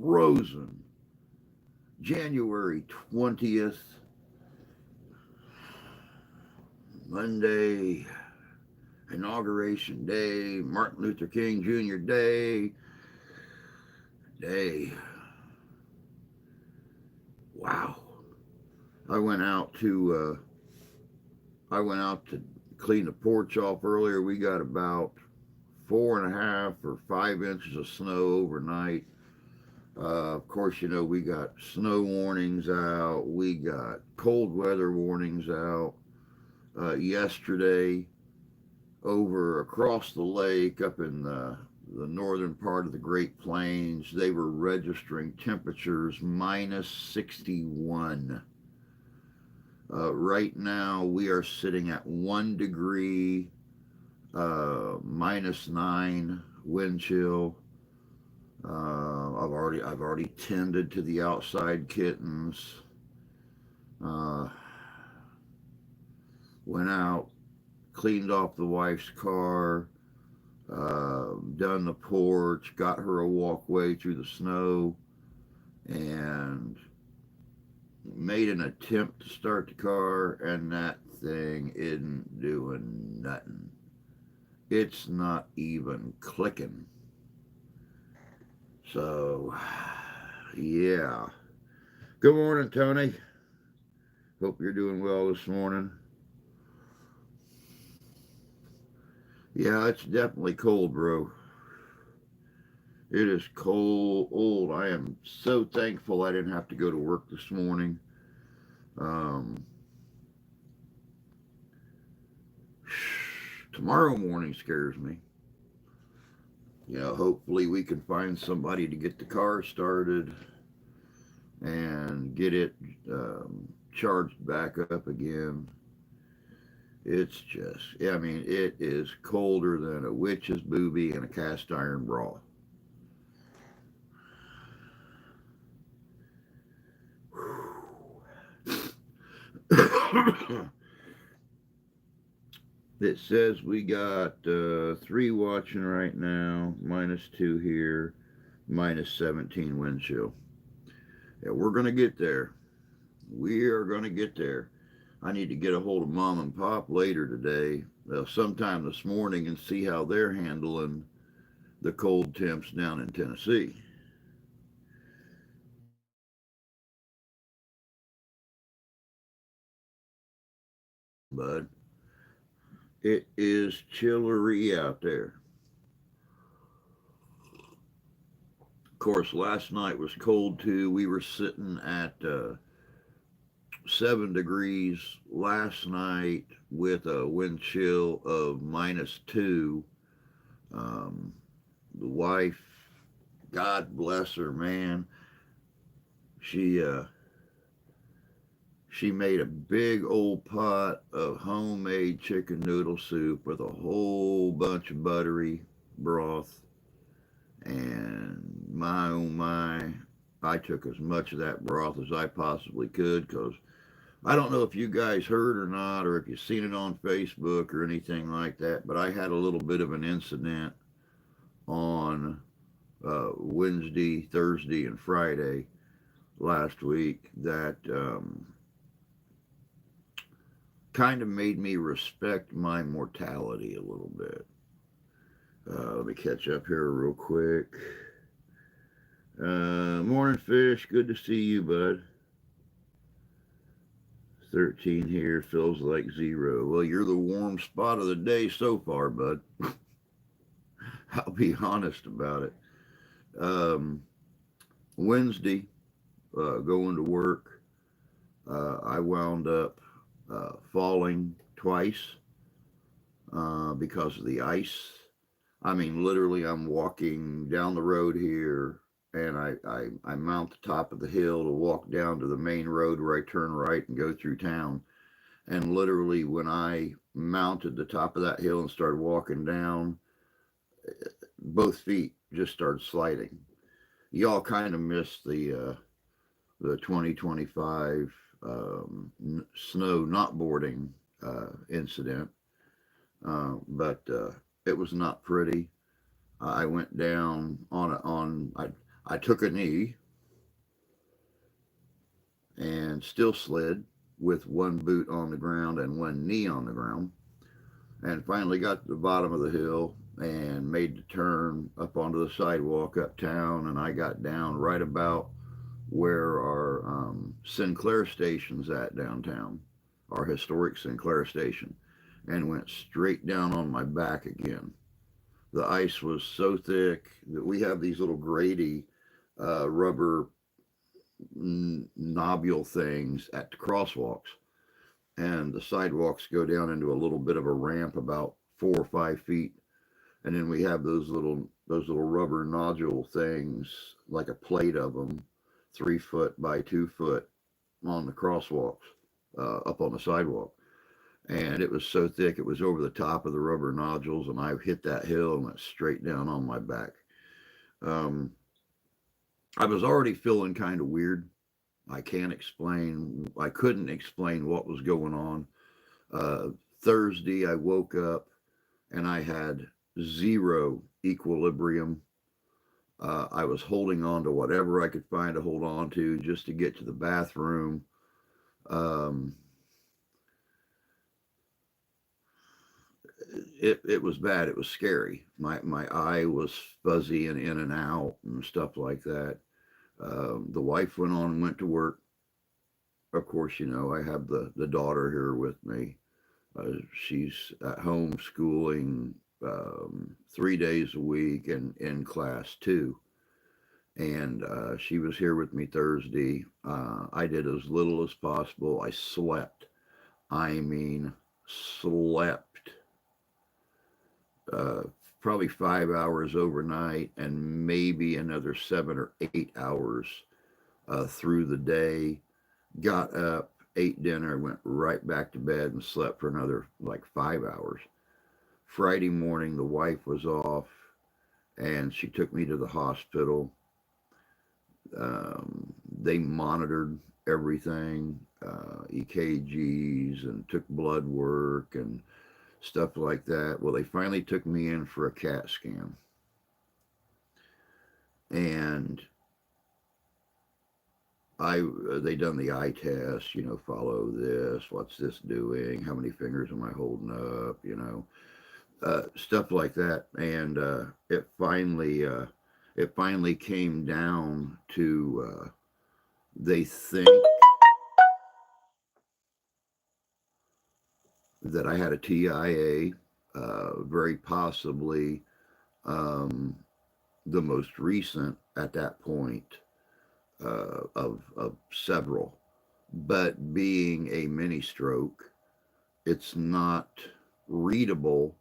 frozen. January 20th, Monday, Inauguration Day, Martin Luther King Jr. Day. Wow. I went out to clean the porch off earlier. We got about 4.5 or 5 inches of snow overnight. Of course, we got snow warnings out. We got cold weather warnings out. Yesterday, over across the lake, up in the northern part of the Great Plains, they were registering temperatures minus 61. Right now, we are sitting at 1 degree, -9 wind chill. I've already tended to the outside kittens. Uh, Went out, cleaned off the wife's car, done the porch, got her a walkway through the snow, and made an attempt to start the car, and that thing isn't doing nothing. It's not even clicking. So, yeah. Good morning, Tony. Hope you're doing well this morning. Yeah, it's definitely cold, bro. It is cold. I am so thankful I didn't have to go to work this morning. Um, Tomorrow morning scares me. Hopefully we can find somebody to get the car started and get it charged back up again. It's just, I mean, it is colder than a witch's booby in a cast iron bra. It says we got 3 watching right now, -2 here, -17 wind chill. Yeah, we're going to get there. We are going to get there. I need to get a hold of Mom and Pop later today, sometime this morning, and see how they're handling the cold temps down in Tennessee. Bud, it is chillery out there. Of course, last night was cold too. We were sitting at 7 degrees last night with a wind chill of -2. Um, the wife, God bless her, man, she she made a big old pot of homemade chicken noodle soup with a whole bunch of buttery broth. And my oh my, I took as much of that broth as I possibly could, because I don't know if you guys heard or not, or if you've seen it on Facebook or anything like that, but I had a little bit of an incident on Wednesday, Thursday, and Friday last week that kind of made me respect my mortality a little bit. Let me catch up here real quick. Morning, Fish. Good to see you, bud. 13 here feels like 0. Well, you're the warm spot of the day so far, bud. I'll be honest about it. Um, Wednesday, going to work, I wound up falling twice because of the ice. I mean, literally, I'm walking down the road here, and I mount the top of the hill to walk down to the main road where I turn right and go through town. And literally, when I mounted the top of that hill and started walking down, both feet just started sliding. Y'all kind of missed the 2025 snow not boarding incident, but it was not pretty. I went down on I took a knee and still slid with one boot on the ground and one knee on the ground, and finally got to the bottom of the hill and made the turn up onto the sidewalk uptown. And I got down right about where our Sinclair station's at downtown, our historic Sinclair station, and went straight down on my back again. The ice was so thick that we have these little grady rubber nobule things at the crosswalks, and the sidewalks go down into a little bit of a ramp about 4 or 5 feet, and then we have those little rubber nodule things, like a plate of them, 3 foot by 2 foot on the crosswalks, up on the sidewalk. And it was so thick it was over the top of the rubber nodules, and I hit that hill and went straight down on my back. Um, I was already feeling kind of weird. I couldn't explain what was going on. Uh, Thursday, I woke up and I had zero equilibrium. I was holding on to whatever I could find to hold on to just to get to the bathroom. Um, it was bad. It was scary. My eye was fuzzy and in and out and stuff like that. The wife went on and went to work. Of course, I have the daughter here with me. She's at home schooling 3 days a week and in class too. And she was here with me Thursday. I did as little as possible. I slept. I mean, slept. Uh, Probably 5 hours overnight and maybe another 7 or 8 hours through the day. Got up, ate dinner, went right back to bed and slept for another like 5 hours. Friday morning, the wife was off and she took me to the hospital. They monitored everything, EKGs, and took blood work and stuff like that. Well, they finally took me in for a CAT scan. And they done the eye test, follow this, what's this doing, how many fingers am I holding up, stuff like that. And it finally came down to they think that I had a TIA, very possibly um, the most recent at that point of several. But being a mini stroke, it's not readable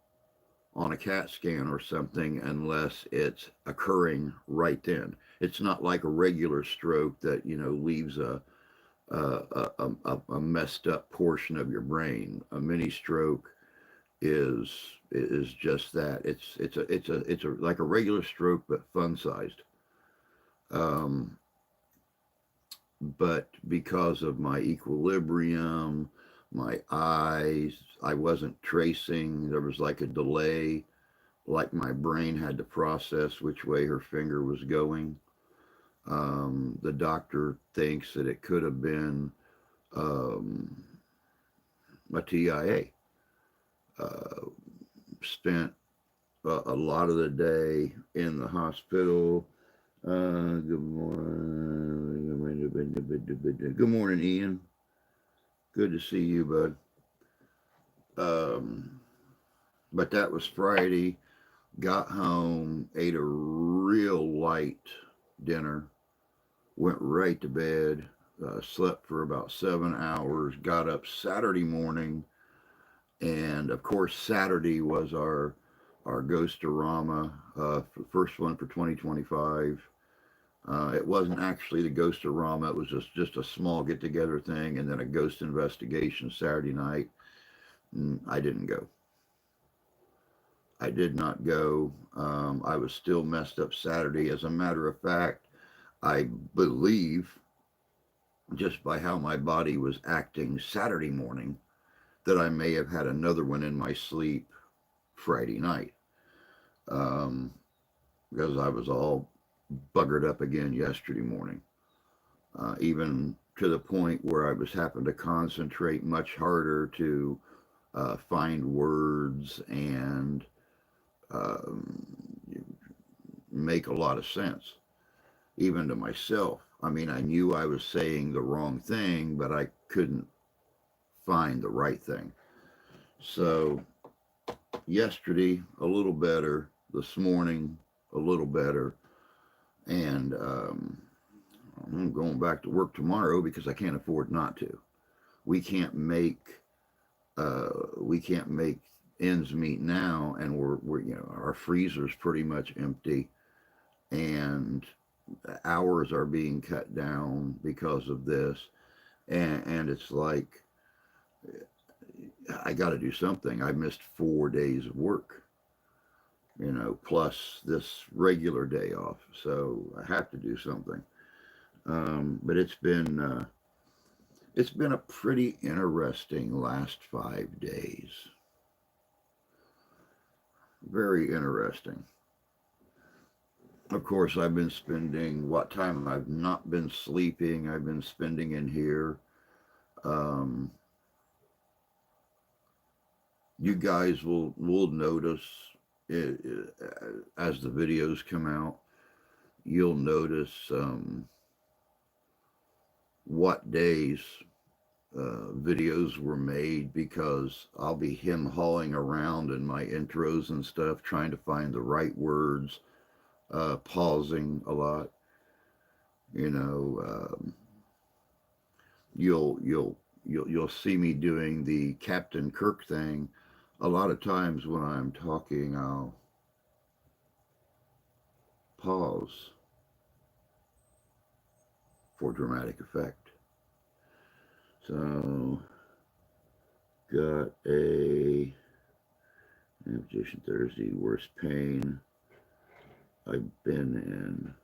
on a CAT scan or something unless it's occurring right then. It's not like a regular stroke that leaves a messed up portion of your brain. A mini stroke is just that. It's like a regular stroke but fun sized. Um, but because of my equilibrium, my eyes, I wasn't tracing. There was like a delay, like my brain had to process which way her finger was going. The doctor thinks that it could have been um, a TIA. Uh, Spent a lot of the day in the hospital. Good morning. Good morning, Ian. Good to see you, bud. Um, but that was Friday. Got home, ate a real light dinner, went right to bed, slept for about 7 hours, got up Saturday morning, and of course Saturday was our Ghostorama, first one for 2025. It wasn't actually the Ghostorama; it was just a small get together thing, and then a ghost investigation Saturday night. I didn't go. I did not go. I was still messed up Saturday. As a matter of fact, I believe, just by how my body was acting Saturday morning, that I may have had another one in my sleep Friday night, um, because I was all buggered up again yesterday morning, even to the point where I was having to concentrate much harder to find words and um, make a lot of sense, even to myself. I mean, I knew I was saying the wrong thing, but I couldn't find the right thing. So, yesterday, a little better. This morning, a little better. And I'm going back to work tomorrow because I can't afford not to. We can't make we can't make ends meet now, and we're our freezer's pretty much empty, and hours are being cut down because of this, and it's like I got to do something. I missed 4 days of work, plus this regular day off, so I have to do something. But it's been a pretty interesting last 5 days. Very interesting. Of course, I've been spending what time I've not been sleeping. I've been spending in here. Um, you guys will notice as the videos come out. You'll notice what days videos were made because I'll be him hauling around in my intros and stuff, trying to find the right words, pausing a lot. You know, you'll see me doing the Captain Kirk thing. A lot of times when I'm talking, I'll pause for dramatic effect. So, got a amputation Thursday, worst pain I've been in.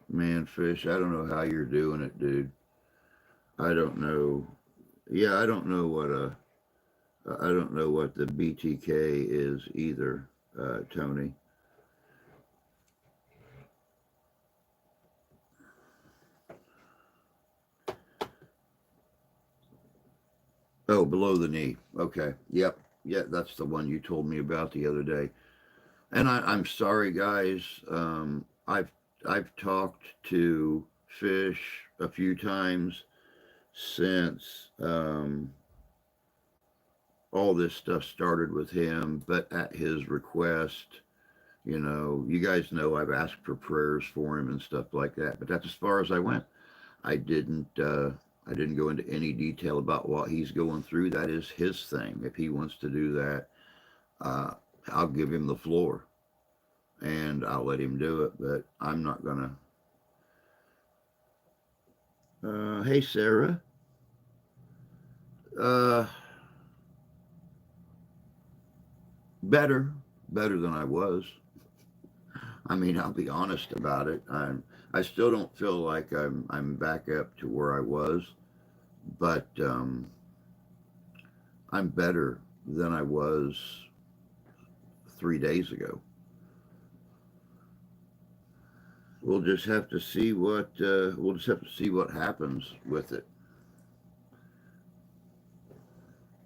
Man, Fish, I don't know how you're doing it, dude. I don't know. Yeah, I don't know what the BTK is either, Tony. Oh, below the knee. Okay. Yep. Yeah, that's the one you told me about the other day. And I'm sorry, guys. I've talked to Fish a few times since all this stuff started with him, but at his request, you guys know I've asked for prayers for him and stuff like that. But that's as far as I went. I didn't. I didn't go into any detail about what he's going through. That is his thing. If he wants to do that, uh, I'll give him the floor and I'll let him do it. But I'm not gonna. Hey, Sarah. Uh, better, better than I was. I mean, I'll be honest about it. I still don't feel like I'm back up to where I was, but I'm better than I was 3 days ago. We'll just have to see what happens with it.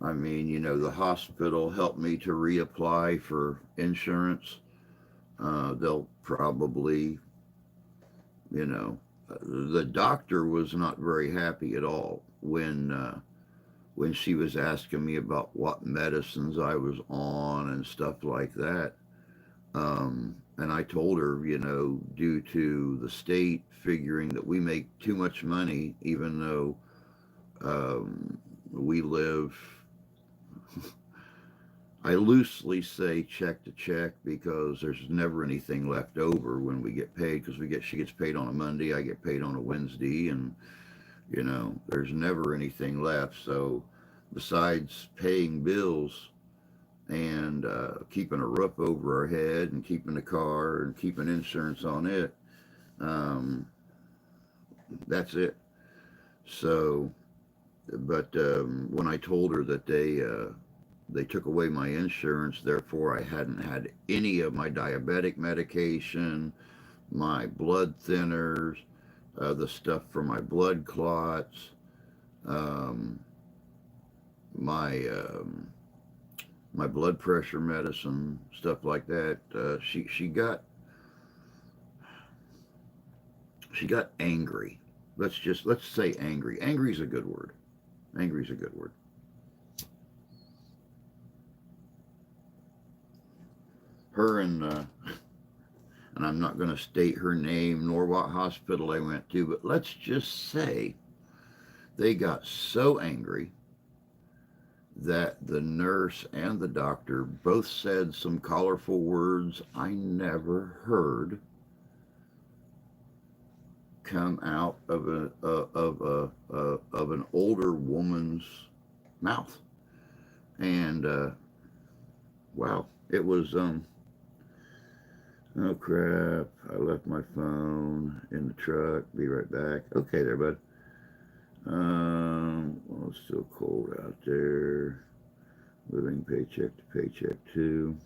I mean, the hospital helped me to reapply for insurance. They'll probably, you know, the doctor was not very happy at all when she was asking me about what medicines I was on and stuff like that. And I told her, due to the state figuring that we make too much money, even though we live, I loosely say check to check because there's never anything left over when we get paid because she gets paid on a Monday, I get paid on a Wednesday, and there's never anything left. So besides paying bills and keeping a roof over our head and keeping the car and keeping insurance on it, um, that's it. So, but when I told her that they took away my insurance. Therefore, I hadn't had any of my diabetic medication, my blood thinners, the stuff for my blood clots, um, my my blood pressure medicine, stuff like that. She got angry. Let's say angry. Angry is a good word. Angry is a good word. Her and I'm not going to state her name nor what hospital they went to, but let's just say they got so angry that the nurse and the doctor both said some colorful words I never heard come out of an older woman's mouth. And wow, it was oh crap! I left my phone in the truck. Be right back. Okay, there, bud. Well, it's still cold out there. Living paycheck to paycheck too.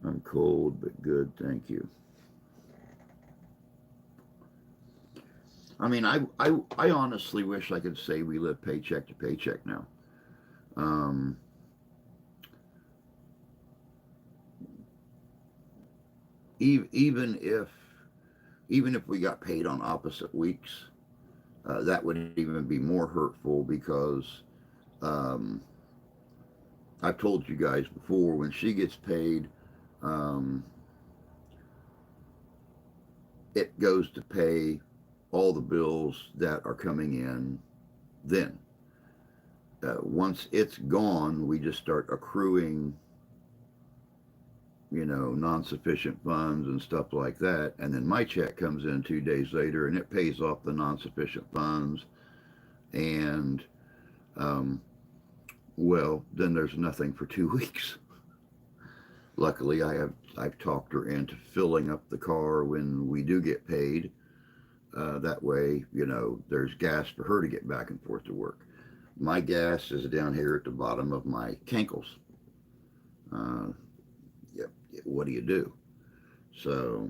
I'm cold, but good, thank you. I mean, I honestly wish I could say we live paycheck to paycheck now. Um, even if we got paid on opposite weeks, that would even be more hurtful because um, I've told you guys before when she gets paid, um, it goes to pay all the bills that are coming in then. Once it's gone, we just start accruing, non-sufficient funds and stuff like that. And then my check comes in 2 days later and it pays off the non-sufficient funds. And, um, well, then there's nothing for 2 weeks. Luckily, I've talked her into filling up the car when we do get paid. That way, there's gas for her to get back and forth to work. My gas is down here at the bottom of my cankles. Uh, yep. What do you do? So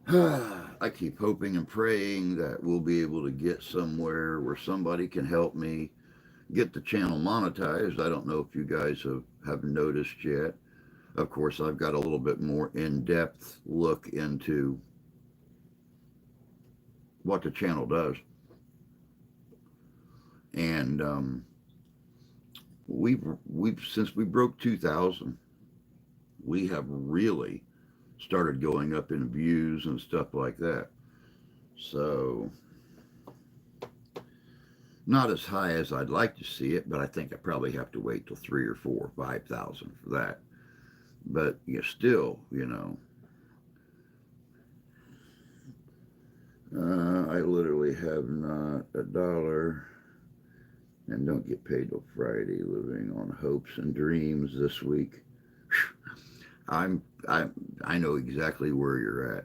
I keep hoping and praying that we'll be able to get somewhere where somebody can help me get the channel monetized. I don't know if you guys have noticed yet. Of course, I've got a little bit more in-depth look into what the channel does. And we've since we broke 2,000, we have really started going up in views and stuff like that. So not as high as I'd like to see it, but I think I probably have to wait till 3 or 4 or 5,000 for that. But you still, I literally have not a dollar and don't get paid till Friday. Living on hopes and dreams this week. I'm I I know exactly where you're at.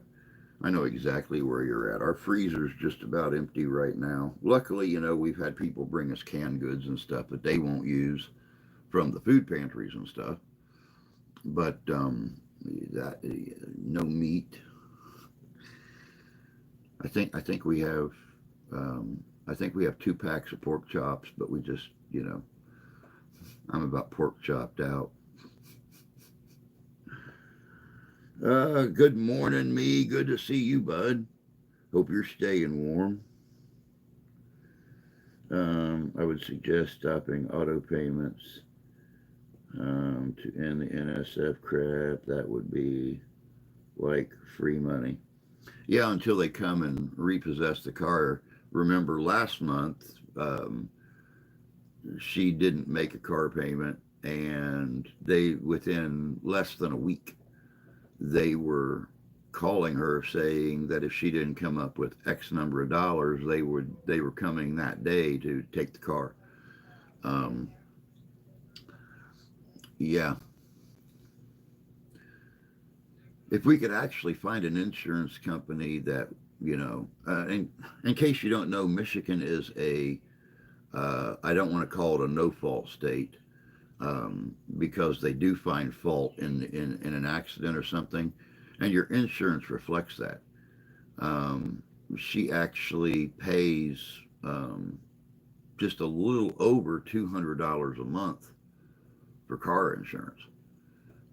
I know exactly where you're at. Our freezer's just about empty right now. Luckily, we've had people bring us canned goods and stuff that they won't use from the food pantries and stuff. But that no meat. I think we have I think we have 2 packs of pork chops, but we just I'm about pork chopped out. Good morning, me. Good to see you, bud. Hope you're staying warm. I would suggest stopping auto payments to end the NSF crap. That would be like free money. Yeah, until they come and repossess the car. Remember last month, she didn't make a car payment, and within less than a week, they were calling her saying that if she didn't come up with X number of dollars, they were coming that day to take the car. Um, yeah, if we could actually find an insurance company that in case you don't know, Michigan is I don't want to call it a no fault state, because they do find fault in an accident or something, and your insurance reflects that. Um, she actually pays just a little over $200 a month for car insurance,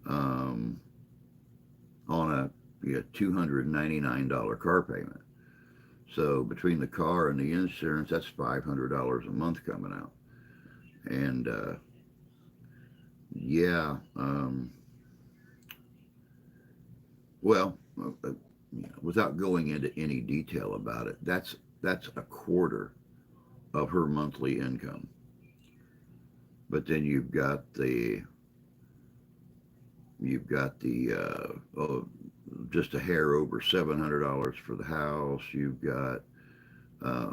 um, on a $299 car payment. So between the car and the insurance, that's $500 a month coming out. And yeah, well, without going into any detail about it, that's a quarter of her monthly income. But then you've got the just a hair over $700 for the house. You've got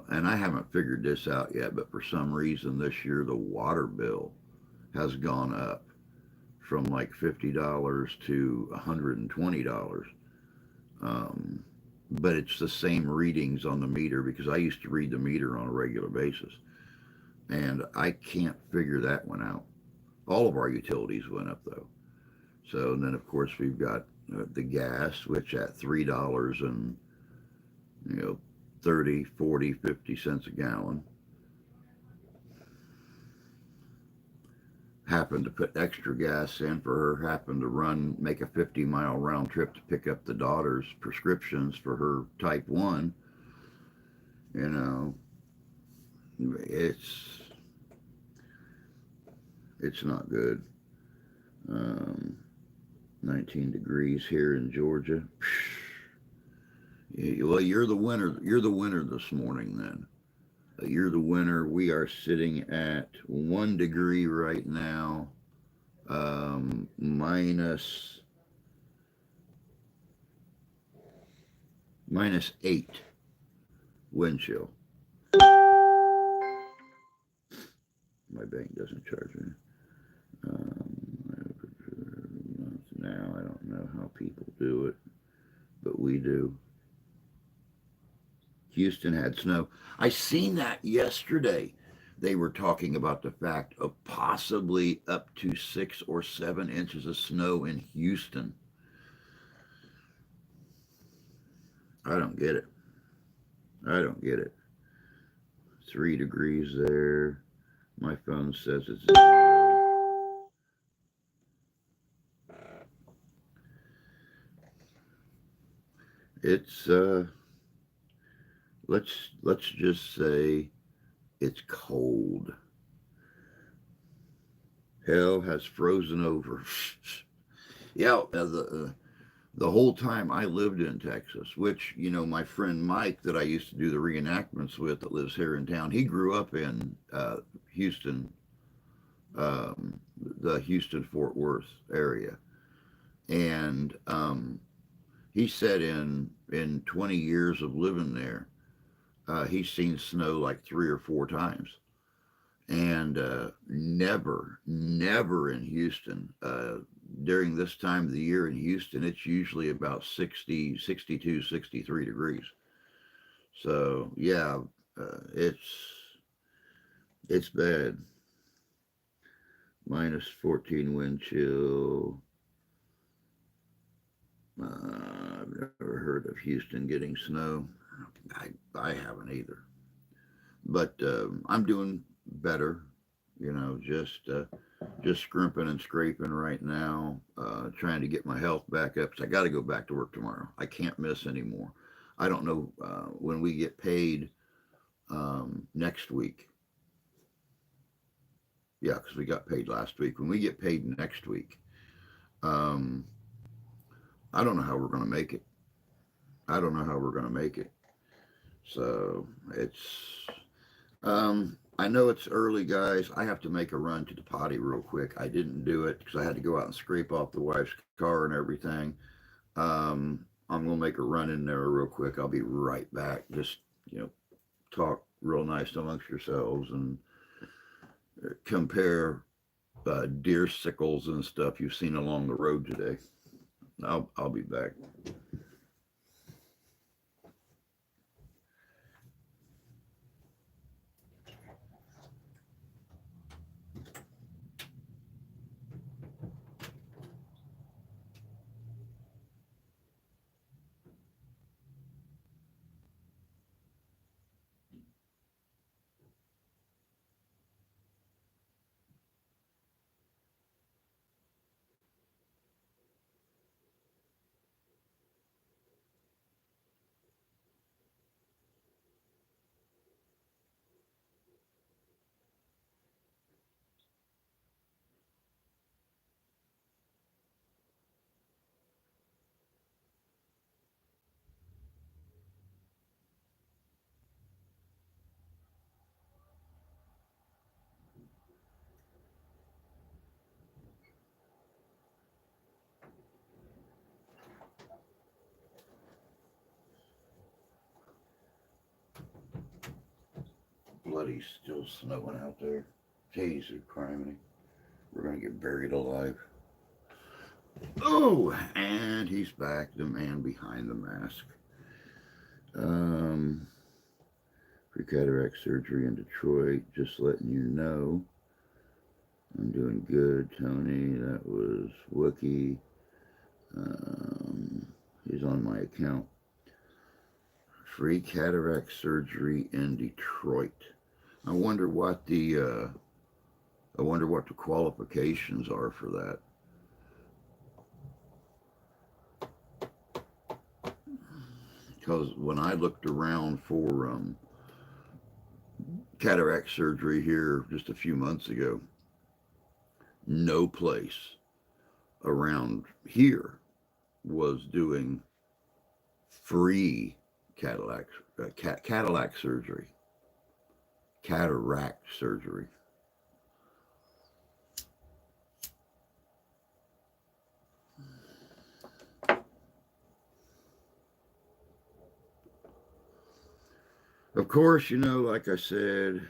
and I haven't figured this out yet, but for some reason this year the water bill has gone up from like $50 to $120. Um, but it's the same readings on the meter because I used to read the meter on a regular basis, and I can't figure that one out. All of our utilities went up though. So and then of course we've got the gas, which at $3 and you know 30, 40, 50 cents a gallon. Happened to put extra gas in for her. Happened to make a 50-mile round trip to pick up the daughter's prescriptions for her type 1. You know, it's it's not good. Um, 19 degrees here in Georgia. Well, you're the winner. You're the winner this morning. Then you're the winner. We are sitting at 1 degree right now, minus 8 wind chill. My bank doesn't charge me. Um, Now I don't know how people do it, but we do. Houston had snow. I seen that yesterday. They were talking about the fact of possibly up to 6 or 7 inches of snow in Houston. I don't get it. I don't get it. 3 degrees there. My phone says it's 0. It's let's just say it's cold. Hell has frozen over. Yeah, the whole time I lived in Texas, which, my friend Mike that I used to do the reenactments with that lives here in town, he grew up in Houston, the Houston Fort Worth area. And he said in 20 years of living there, he's seen snow like 3 or 4 times. And never in Houston. During this time of the year in Houston, it's usually about 60, 62, 63 degrees. So yeah, it's bad. -14 wind chill. I've never heard of Houston getting snow. I haven't either. But I'm doing better. Just scrimping and scraping right now, trying to get my health back up. So I got to go back to work tomorrow. I can't miss anymore. I don't know when we get paid next week. Yeah, because we got paid last week. When we get paid next week, um, I don't know how we're going to make it. I don't know how we're going to make it. So I know it's early, guys. I have to make a run to the potty real quick. I didn't do it because I had to go out and scrape off the wife's car and everything. I'm gonna make a run in there real quick. I'll be right back. Just talk real nice amongst yourselves and compare deer sickles and stuff you've seen along the road today. I'll be back. bloody still snowing out there. Jesus criminy. We're going to get buried alive. Oh, and he's back, the man behind the mask. Um, Pre-cataract surgery in Detroit, just letting you know. I'm doing good, Tony. That was Wookie. He's on my account. Free cataract surgery in Detroit. I wonder what the qualifications are for that. Because when I looked around for cataract surgery here just a few months ago, no place around here was doing free cataract surgery. Cataract surgery. Of course, like I said,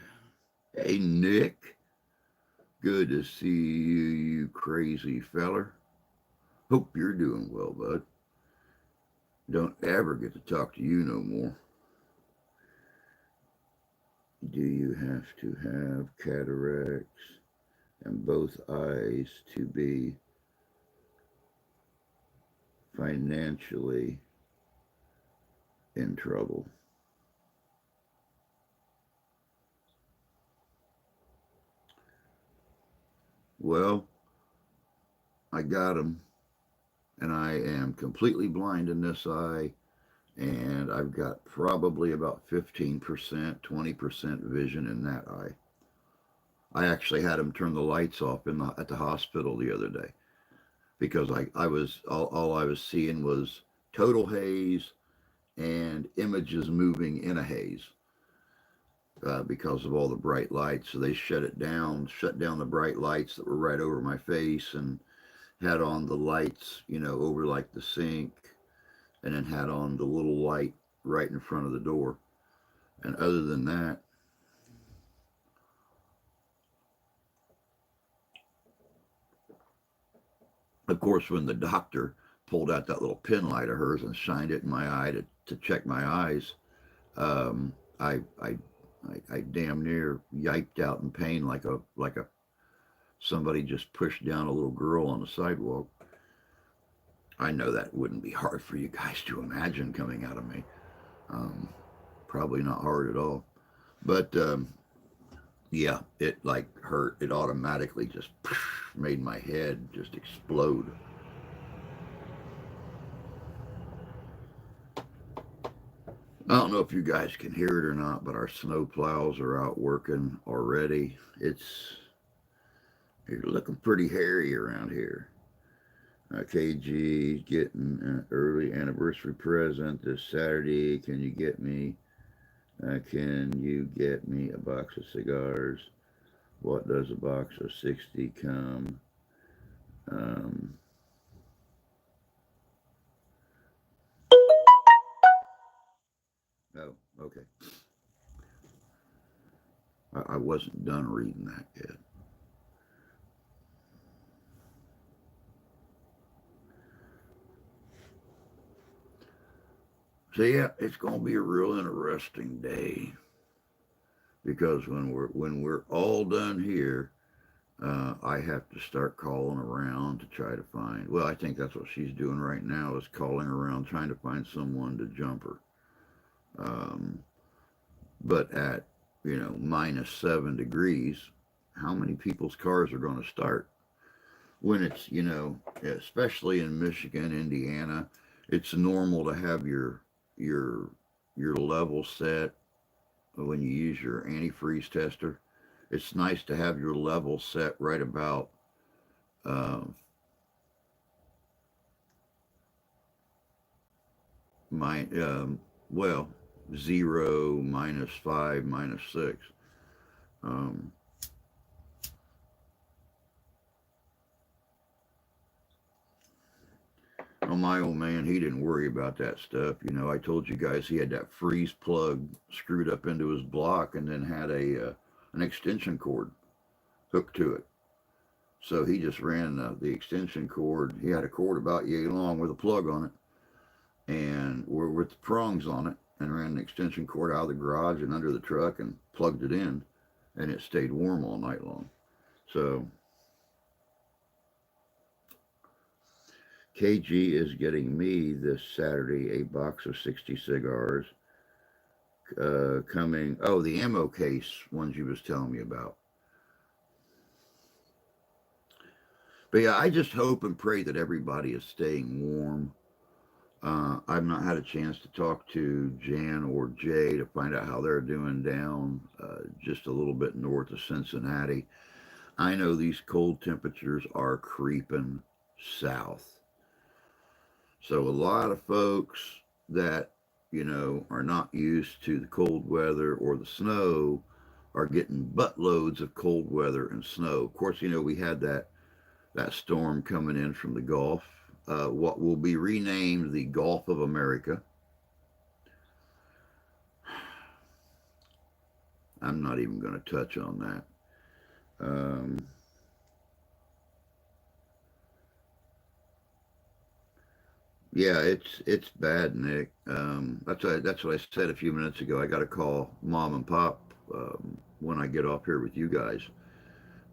hey Nick, good to see you, you crazy feller. Hope you're doing well, bud. Don't ever get to talk to you no more. Do you have to have cataracts in both eyes to be financially in trouble? Well, I got them, and I am completely blind in this eye, and I've got probably about 15%, 20% vision in that eye. I actually had them turn the lights off at the hospital the other day because I was all I was seeing was total haze and images moving in a haze because of all the bright lights. So they shut down the bright lights that were right over my face, and had on the lights, over like the sink, and then had on the little light right in front of the door. And other than that, of course, when the doctor pulled out that little pin light of hers and shined it in my eye to check my eyes, um, I, I I damn near yiped out in pain like a somebody just pushed down a little girl on the sidewalk. I know that wouldn't be hard for you guys to imagine coming out of me. Um, Probably not hard at all. But yeah, it like hurt. It automatically just made my head just explode. I don't know if you guys can hear it or not, but our snow plows are out working already. It's looking pretty hairy around here. KG getting an early anniversary present this Saturday. Can you get me a box of cigars? What does a box of 60 come? Um, oh, okay. I wasn't done reading that yet. So yeah, it's going to be a real interesting day because when we're all done here, I have to start calling around to try to find. Well, I think that's what she's doing right now is calling around trying to find someone to jump her. Um, but at -7 degrees, how many people's cars are going to start? When it's especially in Michigan, Indiana, it's normal to have your your level set when you use your antifreeze tester. It's nice to have your level set right about uh, my well 0, -5, -6. Um, Well, my old man, he didn't worry about that stuff. You know, I told you guys he had that freeze plug screwed up into his block and then had an extension cord hooked to it. So he just ran the extension cord. He had a cord about yay long with a plug on it and with the prongs on it, and ran an extension cord out of the garage and under the truck and plugged it in, and it stayed warm all night long. So KG is getting me this Saturday a box of 60 cigars. Coming. Oh, the ammo case ones you was telling me about. But yeah, I just hope and pray that everybody is staying warm. I've not had a chance to talk to Jan or Jay to find out how they're doing down just a little bit north of Cincinnati. I know these cold temperatures are creeping south. So a lot of folks that, you know, are not used to the cold weather or the snow are getting buttloads of cold weather and snow. Of course, you know, we had that storm coming in from the Gulf, what will be renamed the Gulf of America. I'm not even going to touch on that. Yeah, it's bad, Nick. That's what I said a few minutes ago. I got to call Mom and Pop when I get off here with you guys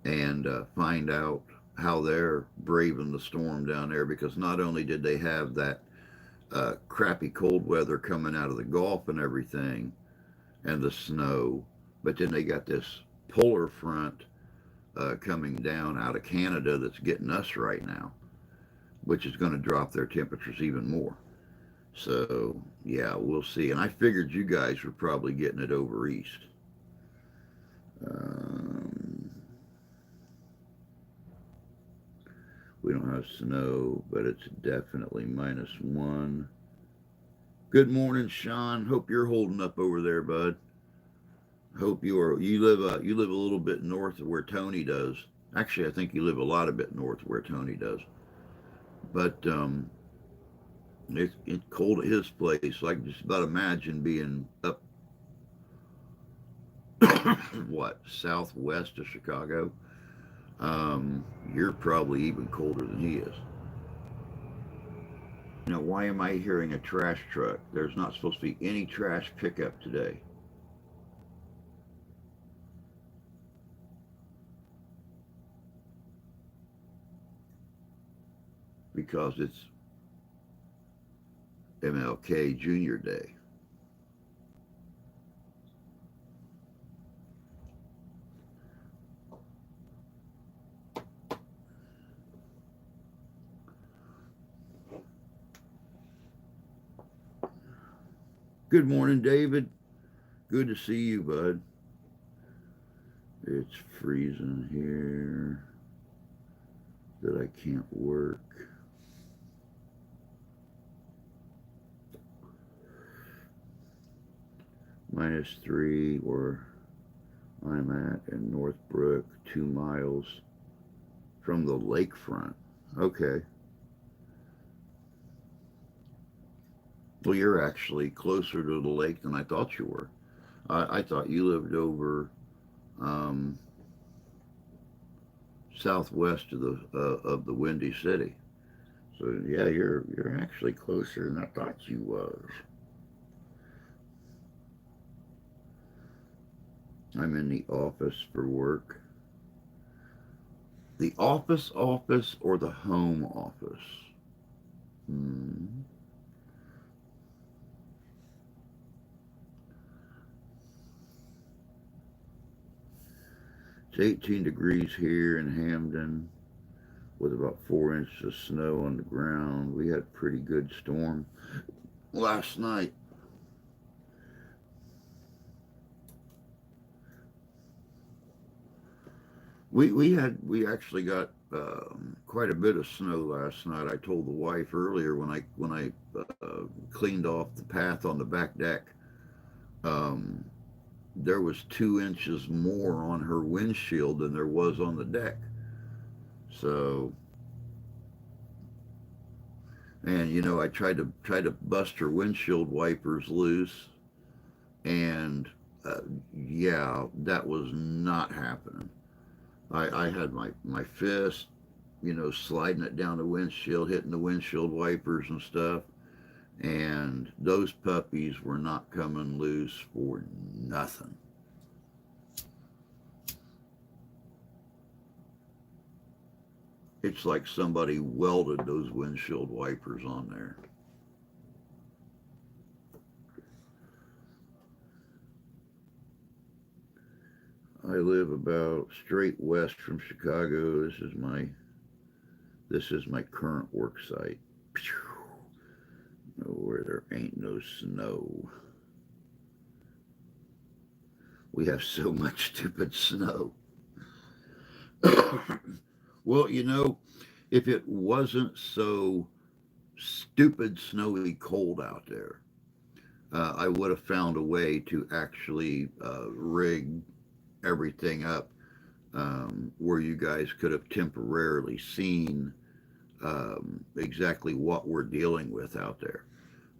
and find out how they're braving the storm down there, because not only did they have that crappy cold weather coming out of the Gulf and everything and the snow, but then they got this polar front coming down out of Canada that's getting us right now, which is going to drop their temperatures even more. So, yeah, we'll see. And I figured you guys were probably getting it over east. Um, we don't have snow, but it's definitely -1. Good morning, Sean. Hope you're holding up over there, bud. Hope you are. You live a little bit north of where Tony does. Actually, I think you live a lot of bit north of where Tony does. But it's cold at his place. I can just about imagine being up, what, southwest of Chicago. You're probably even colder than he is. Now, why am I hearing a trash truck? There's not supposed to be any trash pickup today. Because it's MLK Junior Day. Good morning, David. Good to see you, bud. It's freezing here that I can't work. -3 where I'm at in Northbrook, 2 miles from the lakefront. Okay. Well, you're actually closer to the lake than I thought you were. I thought you lived over um, southwest of the Windy City. So yeah, you're actually closer than I thought you was. I'm in the office for work. The office or the home office? Hmm. It's 18 degrees here in Hamden with about 4 inches of snow on the ground. We had a pretty good storm last night. We actually got quite a bit of snow last night. I told the wife earlier when I cleaned off the path on the back deck. Um, there was 2 inches more on her windshield than there was on the deck. So And I tried to bust her windshield wipers loose, and uh, yeah, that was not happening. I had my fist, sliding it down the windshield, hitting the windshield wipers and stuff, and those puppies were not coming loose for nothing. It's like somebody welded those windshield wipers on there. I live about straight west from Chicago. This is my current work site. Where there ain't no snow. We have so much stupid snow. Well, if it wasn't so stupid snowy cold out there, I would have found a way to actually rig everything up, where you guys could have temporarily seen exactly what we're dealing with out there.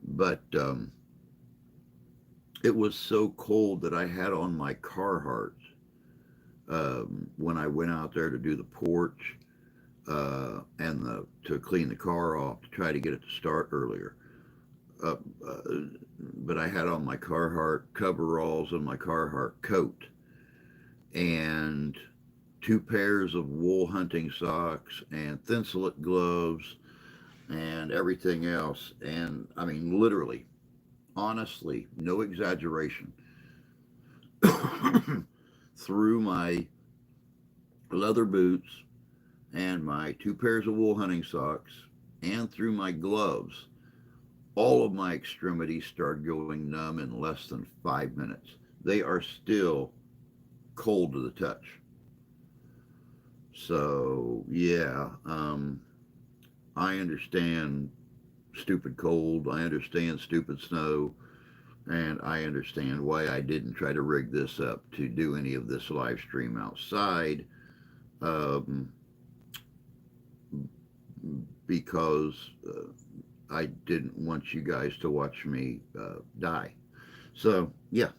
But it was so cold that I had on my Carhartt when I went out there to do the porch, and to clean the car off to try to get it to start earlier. Uh, uh, but I had on my Carhartt coveralls and my Carhartt coat, and two pairs of wool hunting socks and thinsulate gloves and everything else. And I mean, literally, honestly, no exaggeration, through my leather boots and my two pairs of wool hunting socks and through my gloves, all of my extremities started going numb in less than 5 minutes. They are still cold to the touch. So, yeah, I understand stupid cold. I understand stupid snow. And I understand why I didn't try to rig this up to do any of this live stream outside, um, because I didn't want you guys to watch me die. So, yeah,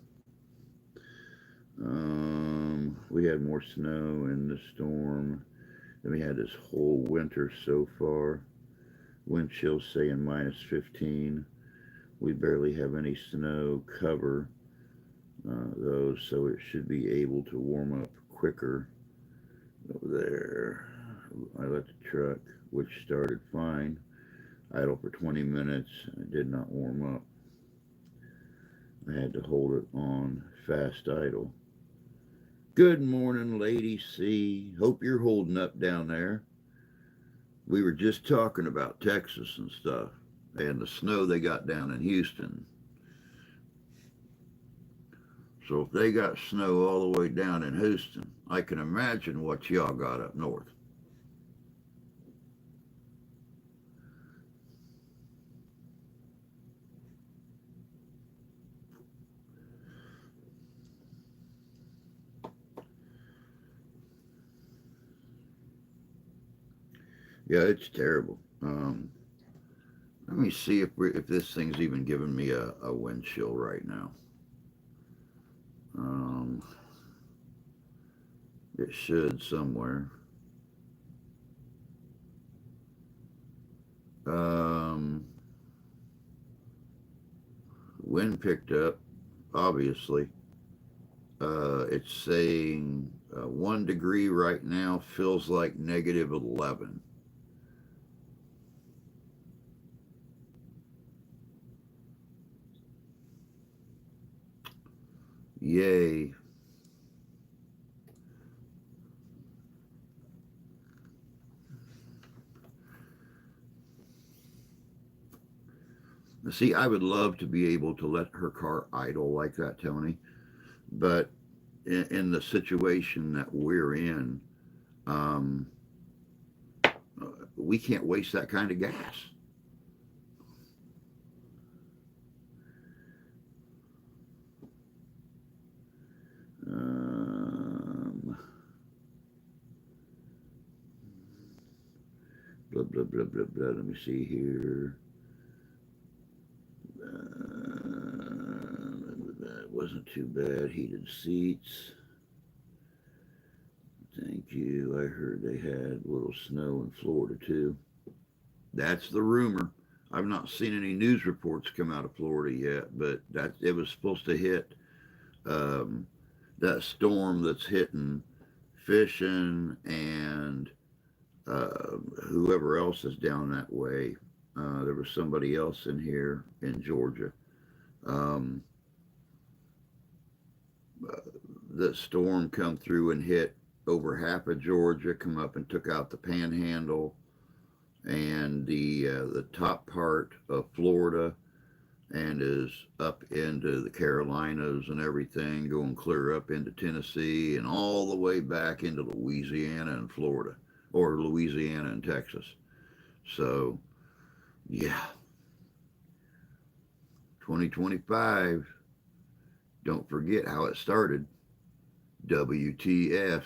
we had more snow in the storm than we had this whole winter so far. Wind chills saying minus 15. We barely have any snow cover, though, so it should be able to warm up quicker. Over there, I let the truck, which started fine, idle for 20 minutes. It did not warm up. I had to hold it on fast idle. Good morning, Lady C. Hope you're holding up down there. We were just talking about Texas and stuff, and the snow they got down in Houston. So if they got snow all the way down in Houston, I can imagine what y'all got up north. Yeah, it's terrible. Let me see if this thing's even giving me a wind chill right now. Um, it should somewhere. Um, Wind picked up, obviously. It's saying 1 degree right now feels like negative 11. Yay. See, I would love to be able to let her car idle like that, Tony, but in the situation that we're in, um, we can't waste that kind of gas. Um, blah, blah, blah, blah, blah. Let me see here. That wasn't too bad. Heated seats. Thank you. I heard they had a little snow in Florida too. That's the rumor. I've not seen any news reports come out of Florida yet, but that it was supposed to hit um, that storm that's hitting fishing and whoever else is down that way. There was somebody else in here in Georgia. Um, uh, the storm come through and hit over half of Georgia, come up and took out the Panhandle and the top part of Florida, and is up into the Carolinas and everything, going clear up into Tennessee and all the way back into Louisiana and Florida, or Louisiana and Texas. So, yeah, 2025, don't forget how it started. WTF.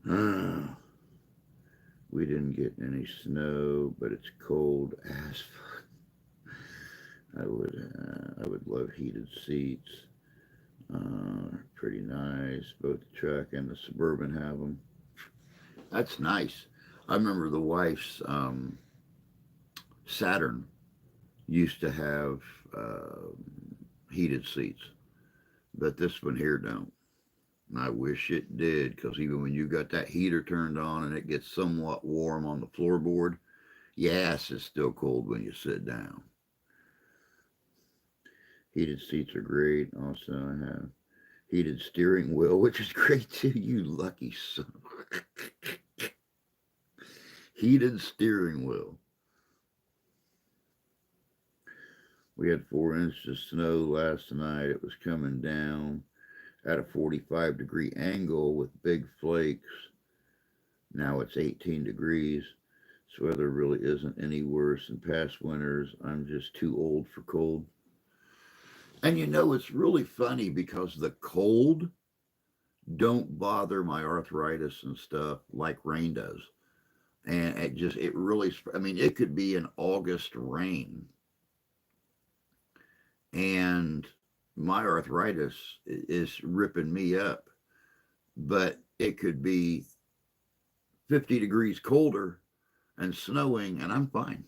Uh, we didn't get any snow, but it's cold as fuck. I would love heated seats. Pretty nice. Both the truck and the Suburban have them. That's nice. I remember the wife's Saturn used to have heated seats, but this one here don't. And I wish it did, because even when you got that heater turned on and it gets somewhat warm on the floorboard, yes, it's still cold when you sit down. Heated seats are great. Also, I have heated steering wheel, which is great too. You lucky son. Heated steering wheel. We had 4 inches of snow last night. It was coming down at a 45-degree angle with big flakes. Now it's 18 degrees. This weather really isn't any worse than past winters. I'm just too old for cold. And you know, it's really funny because the cold don't bother my arthritis and stuff like rain does. And it really, I mean, it could be an August rain and my arthritis is ripping me up, but it could be 50 degrees colder and snowing and I'm fine.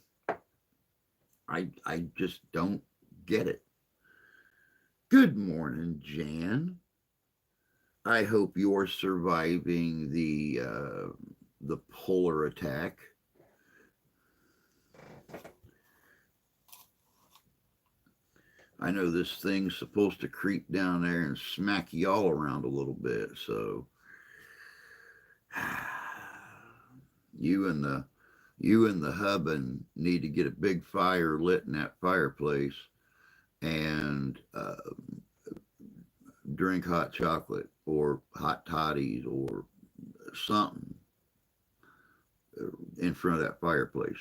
I just don't get it. Good morning, Jan. I hope you're surviving the polar attack. I know this thing's supposed to creep down there and smack y'all around a little bit, so you and the husband need to get a big fire lit in that fireplace and drink hot chocolate or hot toddies or something in front of that fireplace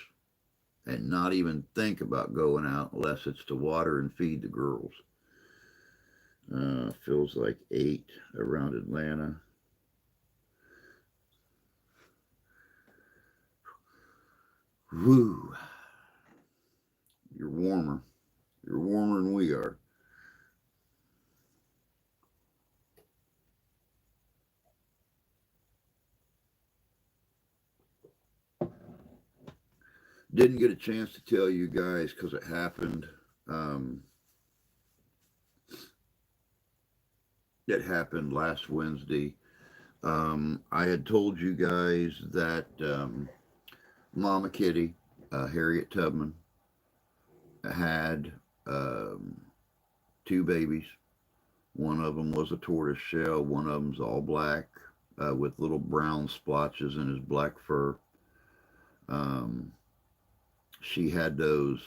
and not even think about going out unless it's to water and feed the girls. Feels like 8 around Atlanta. Whew. You're warmer. You're warmer than we are. Didn't get a chance to tell you guys because it happened. It happened last Wednesday. I had told you guys that Mama Kitty, Harriet Tubman, had 2 babies. One of them was a tortoise shell. One of them's all black with little brown splotches in his black fur. She had those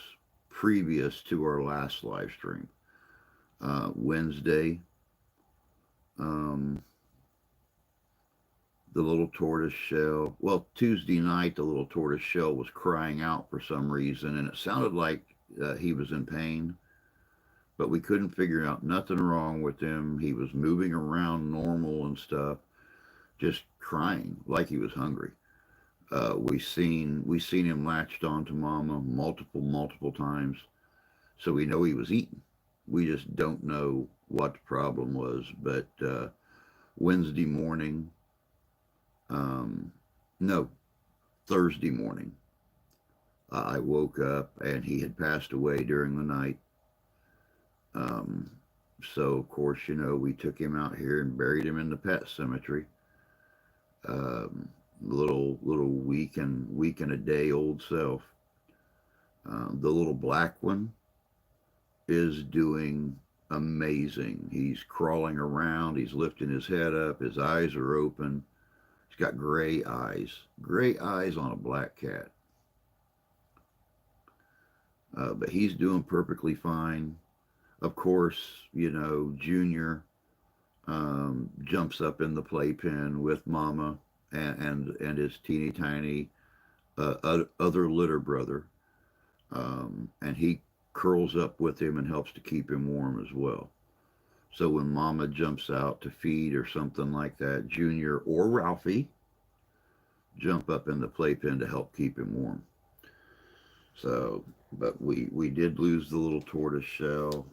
previous to our last live stream. Wednesday, the little tortoise shell, well, Tuesday night, the little tortoise shell was crying out for some reason, and it sounded like he was in pain, but we couldn't figure out nothing wrong with him. He was moving around normal and stuff, just crying like he was hungry. We seen him latched onto Mama multiple times, so we know he was eating. We just don't know what the problem was. But Wednesday morning, um, no, Thursday morning, I woke up and he had passed away during the night. Um, so of course, we took him out here and buried him in the pet cemetery. Little week and a day old self. The little black one is doing amazing. He's crawling around. He's lifting his head up. His eyes are open. He's got gray eyes on a black cat. But he's doing perfectly fine. Of course, Junior jumps up in the playpen with Mama and his teeny tiny other litter brother, and he curls up with him and helps to keep him warm as well. So when Mama jumps out to feed or something like that, Junior or Ralphie jump up in the playpen to help keep him warm. So, but we did lose the little tortoise shell.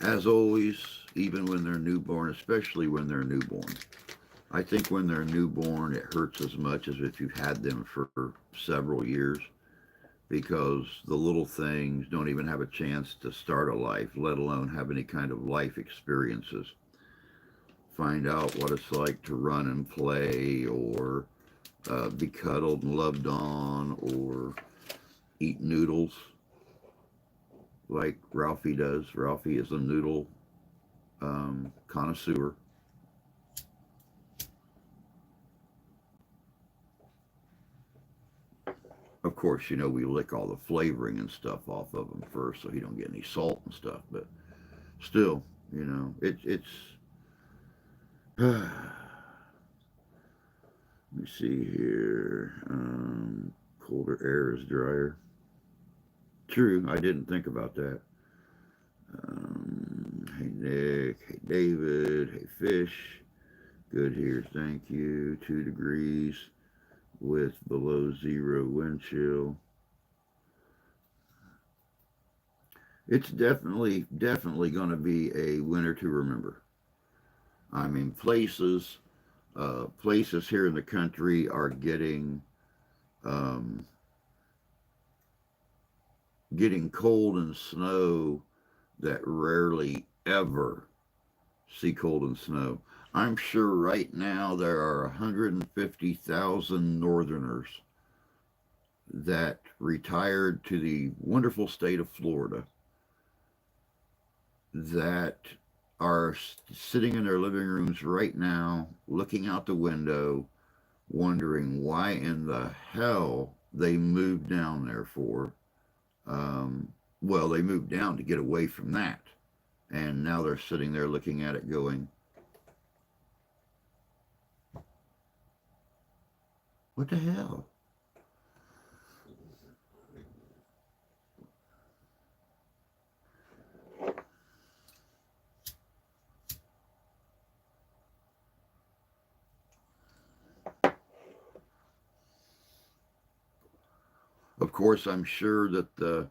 As always, even when they're newborn, especially when they're newborn. I think when they're newborn, it hurts as much as if you've had them for several years, because the little things don't even have a chance to start a life, let alone have any kind of life experiences. Find out what it's like to run and play, or be cuddled and loved on, or eat noodles like Ralphie does. Ralphie is a noodle connoisseur. Of course, we lick all the flavoring and stuff off of him first so he don't get any salt and stuff. But still, it's. Let me see here. Colder air is drier. True, I didn't think about that. Hey Nick, hey David, hey Fish. Good here, thank you. 2 degrees with below zero wind chill. It's definitely going to be a winter to remember. I mean, places here in the country are um, getting cold and snow that rarely ever see cold and snow. I'm sure right now there are 150,000 Northerners that retired to the wonderful state of Florida that are sitting in their living rooms right now, looking out the window, wondering why in the hell they moved down there for. Well, they moved down to get away from that. And now they're sitting there looking at it going, what the hell? Of course, I'm sure that the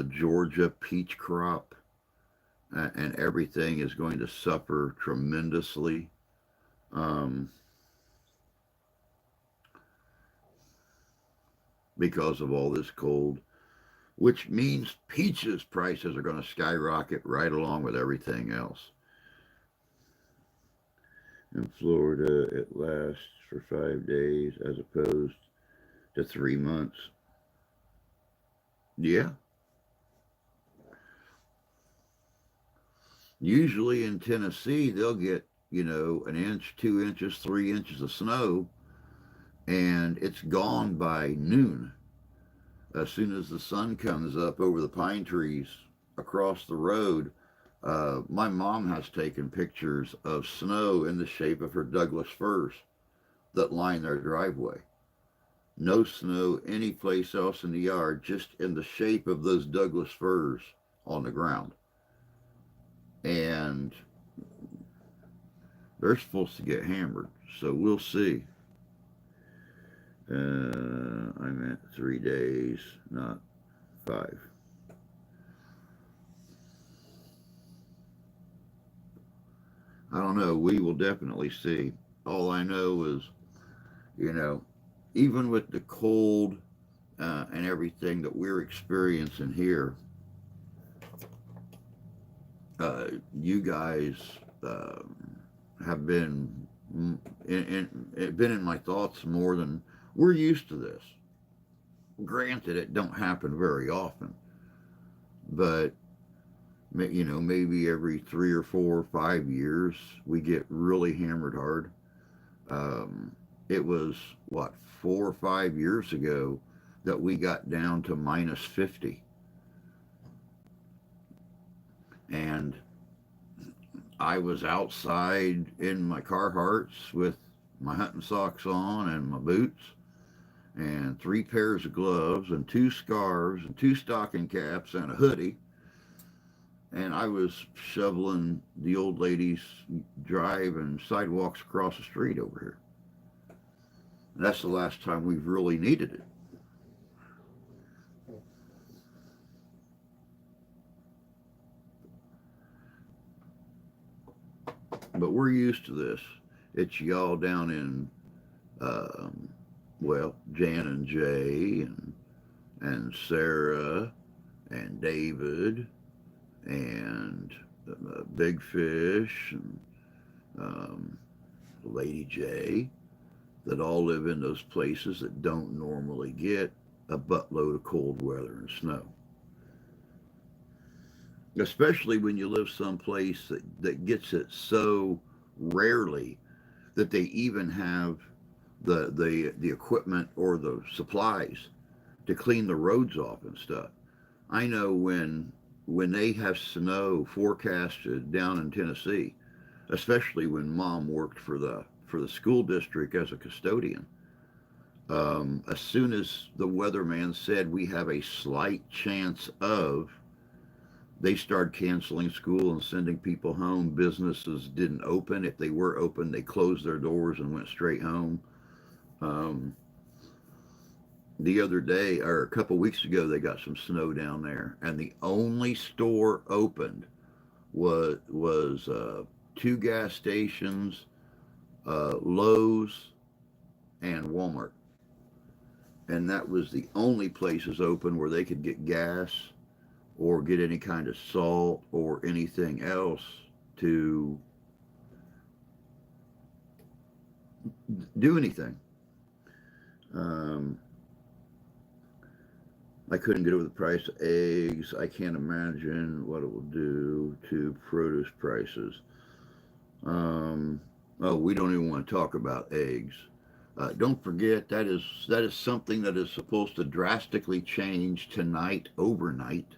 Georgia peach crop and everything is going to suffer tremendously, um, because of all this cold, which means peaches prices are going to skyrocket right along with everything else. In Florida, it lasts for 5 days as opposed to 3 months. Yeah. Usually in Tennessee, they'll get, an inch, 2 inches, 3 inches of snow, and it's gone by noon. As soon as the sun comes up over the pine trees across the road, my mom has taken pictures of snow in the shape of her Douglas firs that line their driveway. No snow anyplace else in the yard, just in the shape of those Douglas firs on the ground. And they're supposed to get hammered. So we'll see. I meant 3 days, not 5. I don't know. We will definitely see. All I know is, you know, even with the cold and everything that we're experiencing here, you guys uh, have been in my thoughts more than we're used to this. Granted, it don't happen very often, but maybe every 3 or 4 or 5 years we get really hammered hard. Um, it was what 4 or 5 years ago that we got down to -50, and I was outside in my Carhartts with my hunting socks on and my boots and 3 pairs of gloves and 2 scarves and 2 stocking caps and a hoodie. And I was shoveling the old ladies' drive and sidewalks across the street over here. And that's the last time we've really needed it. But we're used to this. It's y'all down in, um, Jan and Jay and Sarah and David and Big Fish and um, Lady J that all live in those places that don't normally get a buttload of cold weather and snow. Especially when you live someplace that gets it so rarely that they even have the equipment or the supplies to clean the roads off and stuff. I know when they have snow forecasted down in Tennessee, especially when Mom worked for the school district as a custodian. As soon as the weatherman said we have a slight chance of, they started canceling school and sending people home. Businesses didn't open. If they were open, they closed their doors and went straight home. Um, the other day, or a couple weeks ago, they got some snow down there, and the only store opened was 2 gas stations, Lowe's, and Walmart, and that was the only places open where they could get gas or get any kind of salt or anything else to do anything. Um, I couldn't get over the price of eggs. I can't imagine what it will do to produce prices. Oh, we don't even want to talk about eggs. Don't forget that is something that is supposed to drastically change tonight, overnight.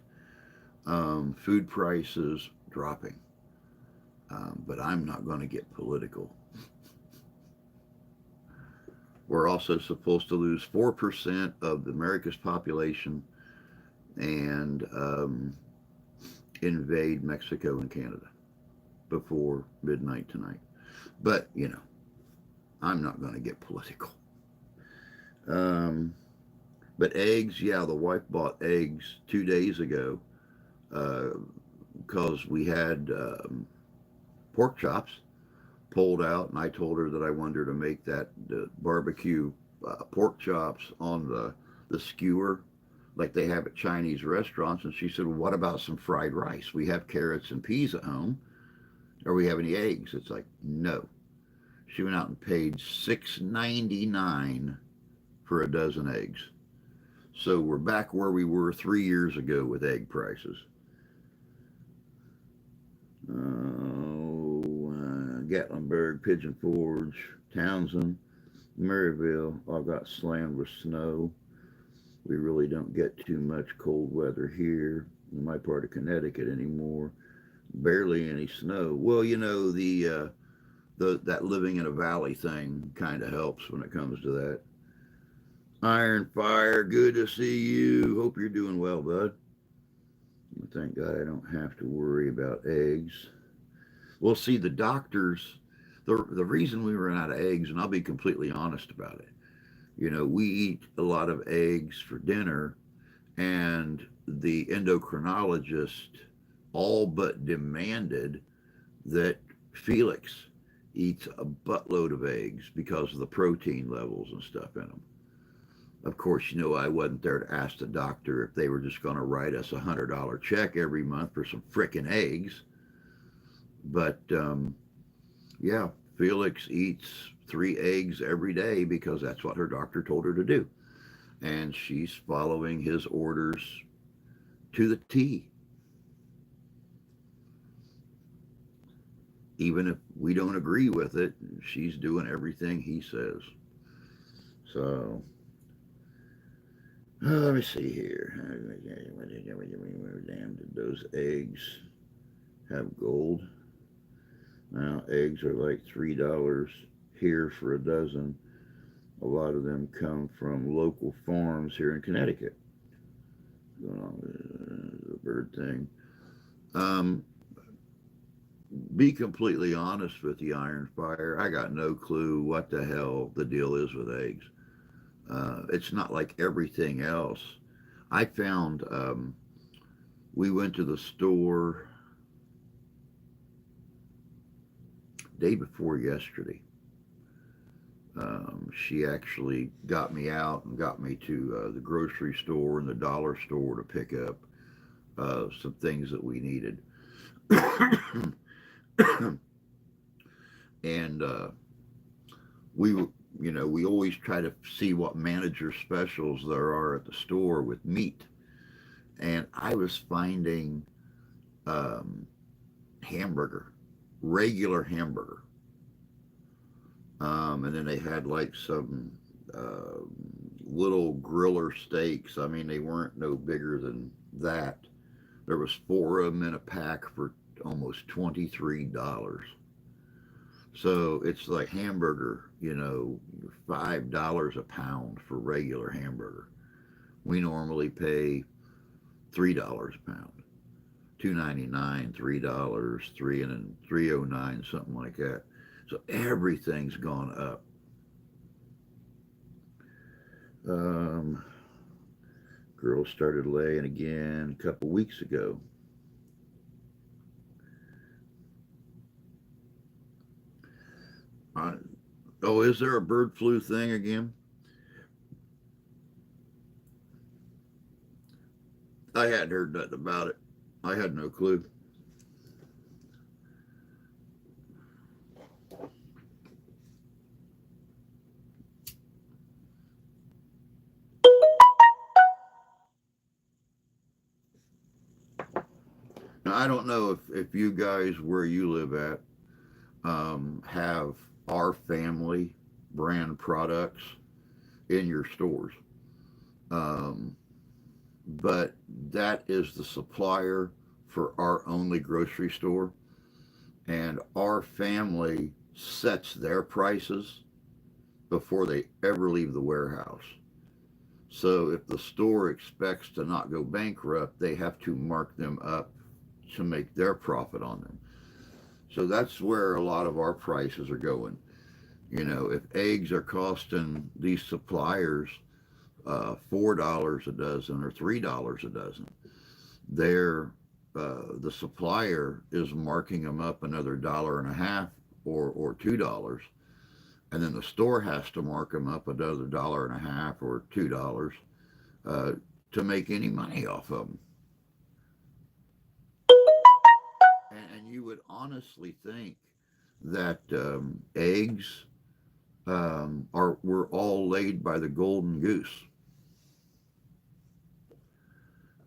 Food prices dropping, but I'm not going to get political. We're also supposed to lose 4% of America's population and invade Mexico and Canada before midnight tonight. But, I'm not going to get political. Um, but eggs, yeah, the wife bought eggs 2 days ago because we had pork chops pulled out, and I told her that I wanted her to make that barbecue pork chops on the skewer like they have at Chinese restaurants. And she said, well, what about some fried rice? We have carrots and peas at home. Or we have any eggs? It's like, no. She went out and paid $6.99 for a dozen eggs. So we're back where we were 3 years ago with egg prices. Gatlinburg, Pigeon Forge, Townsend, Maryville all got slammed with snow. We really don't get too much cold weather here in my part of Connecticut anymore. Barely any snow. Well, the that living in a valley thing kind of helps when it comes to that. Iron Fire, good to see you. Hope you're doing well, bud. Thank God I don't have to worry about eggs. Well, see, the doctors The reason we ran out of eggs, and I'll be completely honest about it, we eat a lot of eggs for dinner, and the endocrinologist all but demanded that Felix eats a buttload of eggs because of the protein levels and stuff in them. Of course, I wasn't there to ask the doctor if they were just going to write us $100 check every month for some frickin' eggs. But yeah, Felix eats 3 eggs every day because that's what her doctor told her to do. And she's following his orders to the T. Even if we don't agree with it, she's doing everything he says. So, let me see here. Damn, did those eggs have gold? Now, eggs are like $3 here for a dozen. A lot of them come from local farms here in Connecticut. Going on with the bird thing. Um, be completely honest with the Iron Fire. I got no clue what the hell the deal is with eggs. It's not like everything else. I found we went to the store day before yesterday. She actually got me out and got me to the grocery store and the dollar store to pick up some things that we needed. And we always try to see what manager specials there are at the store with meat. And I was finding um, hamburger, regular hamburger. And then they had like some uh, little griller steaks. I mean, they weren't no bigger than that. There was 4 of them in a pack for almost $23. So it's like hamburger, $5 a pound for regular hamburger. We normally pay $3 a pound, $2.99, $3, 3.09, something like that. So everything's gone up. Um, Girls started laying again a couple weeks ago. Uh, oh, is there a bird flu thing again? I hadn't heard nothing about it. I had no clue. Now, I don't know if you guys where you live at have our family brand products in your stores. Um, but that is the supplier for our only grocery store. And our family sets their prices before they ever leave the warehouse. So if the store expects to not go bankrupt, they have to mark them up to make their profit on them. So that's where a lot of our prices are going. If eggs are costing these suppliers $4 a dozen or $3 a dozen, they're the supplier is marking them up another dollar and a half or $2, and then the store has to mark them up another dollar and a half or $2 uh, to make any money off of them. And you would honestly think that eggs are were all laid by the golden goose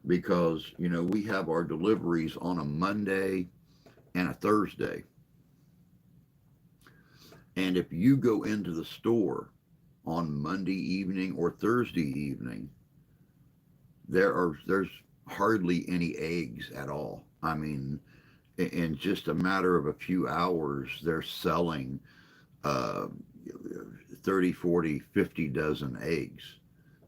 because we have our deliveries on a Monday and a Thursday, and if you go into the store on Monday evening or Thursday evening, there's hardly any eggs at all. I mean, in just a matter of a few hours, they're selling uh, 30, 40, 50 dozen eggs.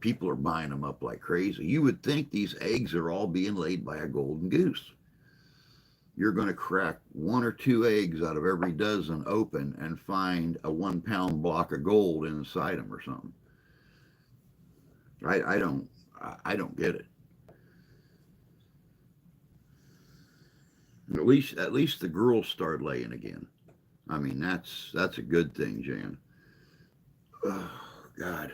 People are buying them up like crazy. You would think these eggs are all being laid by a golden goose. you're going to crack 1 or 2 eggs out of every dozen open and find a 1 pound block of gold inside them or something. I don't I don't get it. At least the girls start laying again. I mean that's a good thing, Jan. Oh God,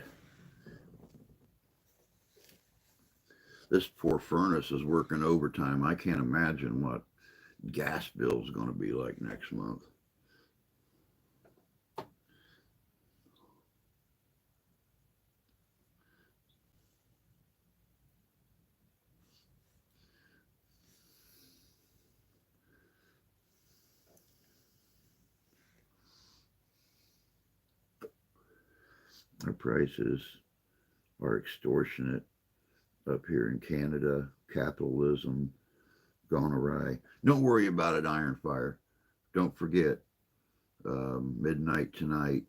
this poor furnace is working overtime. I can't imagine what gas bill's going to be like next month. Our prices are extortionate up here in Canada. Capitalism gone awry. Don't worry about it, Iron Fire. Don't forget, midnight tonight,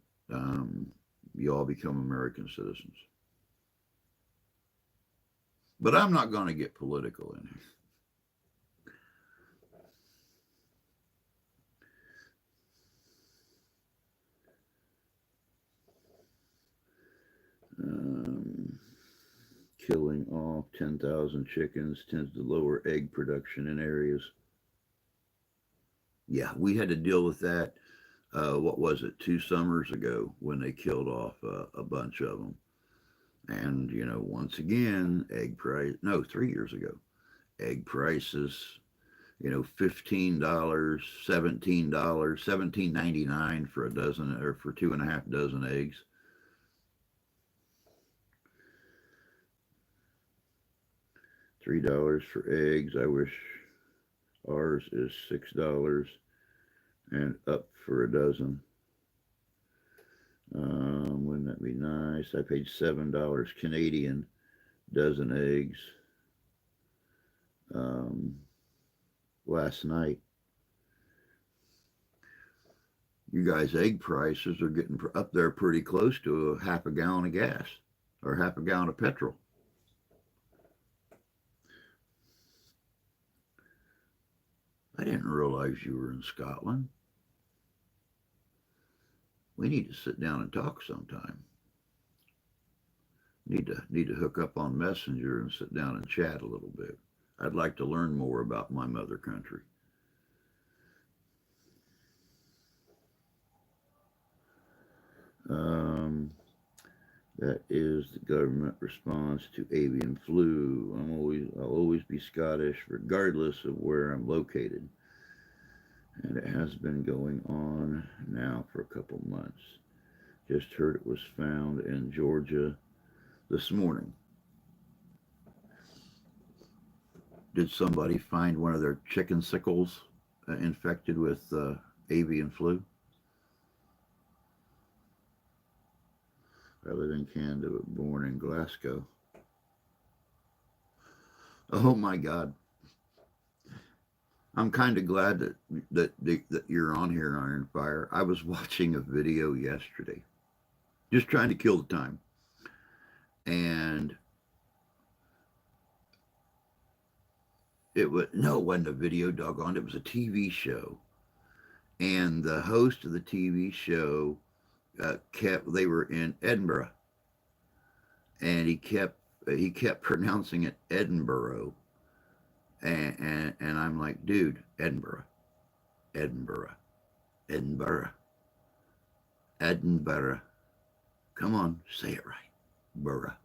you all become American citizens. But I'm not going to get political in here. Um, Killing off 10,000 chickens tends to lower egg production in areas. Yeah, we had to deal with that. What was it, 2 summers ago when they killed off a bunch of them. And, once again, egg price, no, 3 years ago, egg prices, $15, $17, 17.99 for a dozen or for 2.5 dozen eggs. $3 for eggs. I wish ours is $6 and up for a dozen. Wouldn't that be nice? I paid $7 Canadian dozen eggs um, last night. You guys' egg prices are getting up there pretty close to a half a gallon of gas or half a gallon of petrol. I didn't realize you were in Scotland. We need to sit down and talk sometime. Need to hook up on Messenger and sit down and chat a little bit. I'd like to learn more about my mother country. Um, that is the government response to avian flu. I'll always be Scottish, regardless of where I'm located, and it has been going on now for a couple months. Just heard it was found in Georgia this morning. Did somebody find one of their chicken sickles infected with avian flu? I live in Canada, but born in Glasgow. Oh my God! I'm kind of glad that you're on here, Iron Fire. I was watching a video yesterday, just trying to kill the time, and it wasn't a video, doggone. It was a TV show, and the host of the TV show they were in Edinburgh, and he kept pronouncing it Edinburgh, and I'm like, dude, Edinburgh, Edinburgh, Edinburgh, Edinburgh. Come on, say it right, Burra,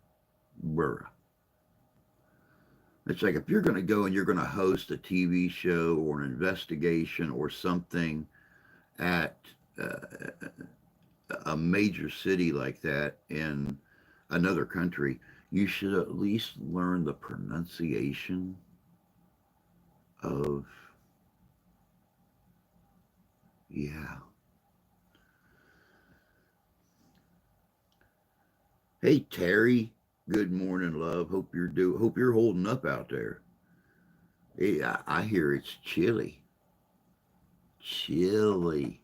Burra. It's like if you're going to go and you're going to host a TV show or an investigation or something at uh, a major city like that in another country, you should at least learn the pronunciation of, yeah. Hey Terry, good morning, love. Hope you're holding up out there. Hey, I hear it's chilly. Chilly.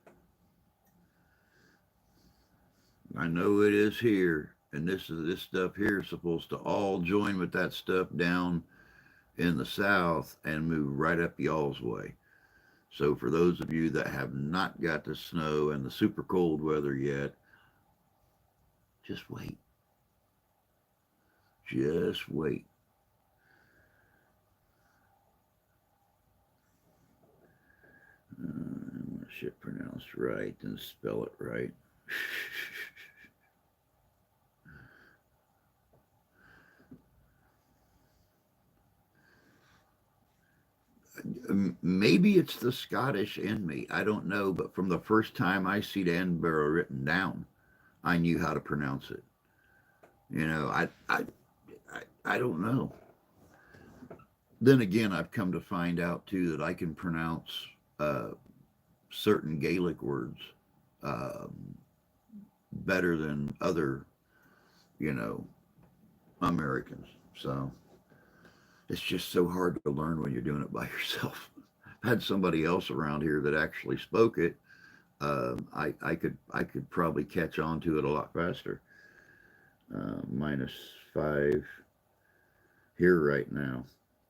I know it is here. And this stuff here is supposed to all join with that stuff down in the south and move right up y'all's way. So for those of you that have not got the snow and the super cold weather yet, just wait. Just wait. I want shit pronounced right and spell it right. Maybe it's the Scottish in me. I don't know, but from the first time I see the Edinburgh written down, I knew how to pronounce it. You know, I don't know. Then again, I've come to find out too that I can pronounce uh, certain Gaelic words um, better than other, you know, Americans. So it's just so hard to learn when you're doing it by yourself. I had somebody else around here that actually spoke it. I could probably catch on to it a lot faster. -5 here right now.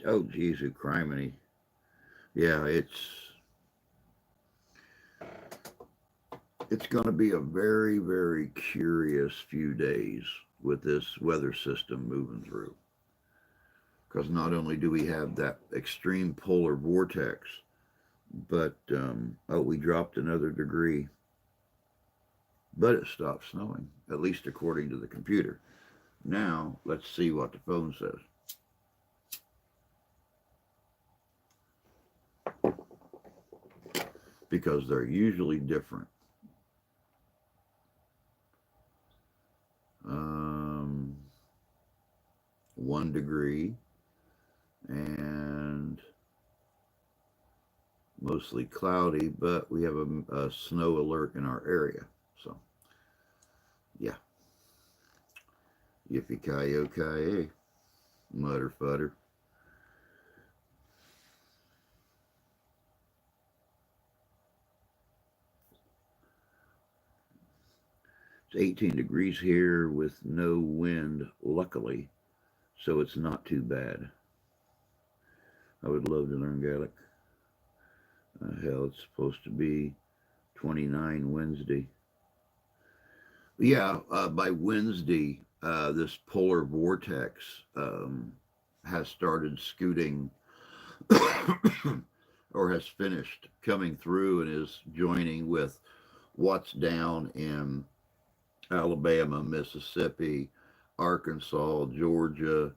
Oh, geez, criminy. Yeah, it's going to be a very, very curious few days with this weather system moving through. Because not only do we have that extreme polar vortex, but oh, we dropped another degree, but it stopped snowing, at least according to the computer. Now, let's see what the phone says. Because they're usually different. 1 degree and mostly cloudy, but we have a snow alert in our area. So, yeah. Yippee-ki-yo-ki-yay. Mutter futter. It's 18 degrees here with no wind, luckily, so it's not too bad. I would love to learn Gaelic. Hell, it's supposed to be 29 Wednesday. Yeah, by Wednesday, this polar vortex has started scooting or has finished coming through and is joining with what's down in Alabama, Mississippi, Arkansas, Georgia,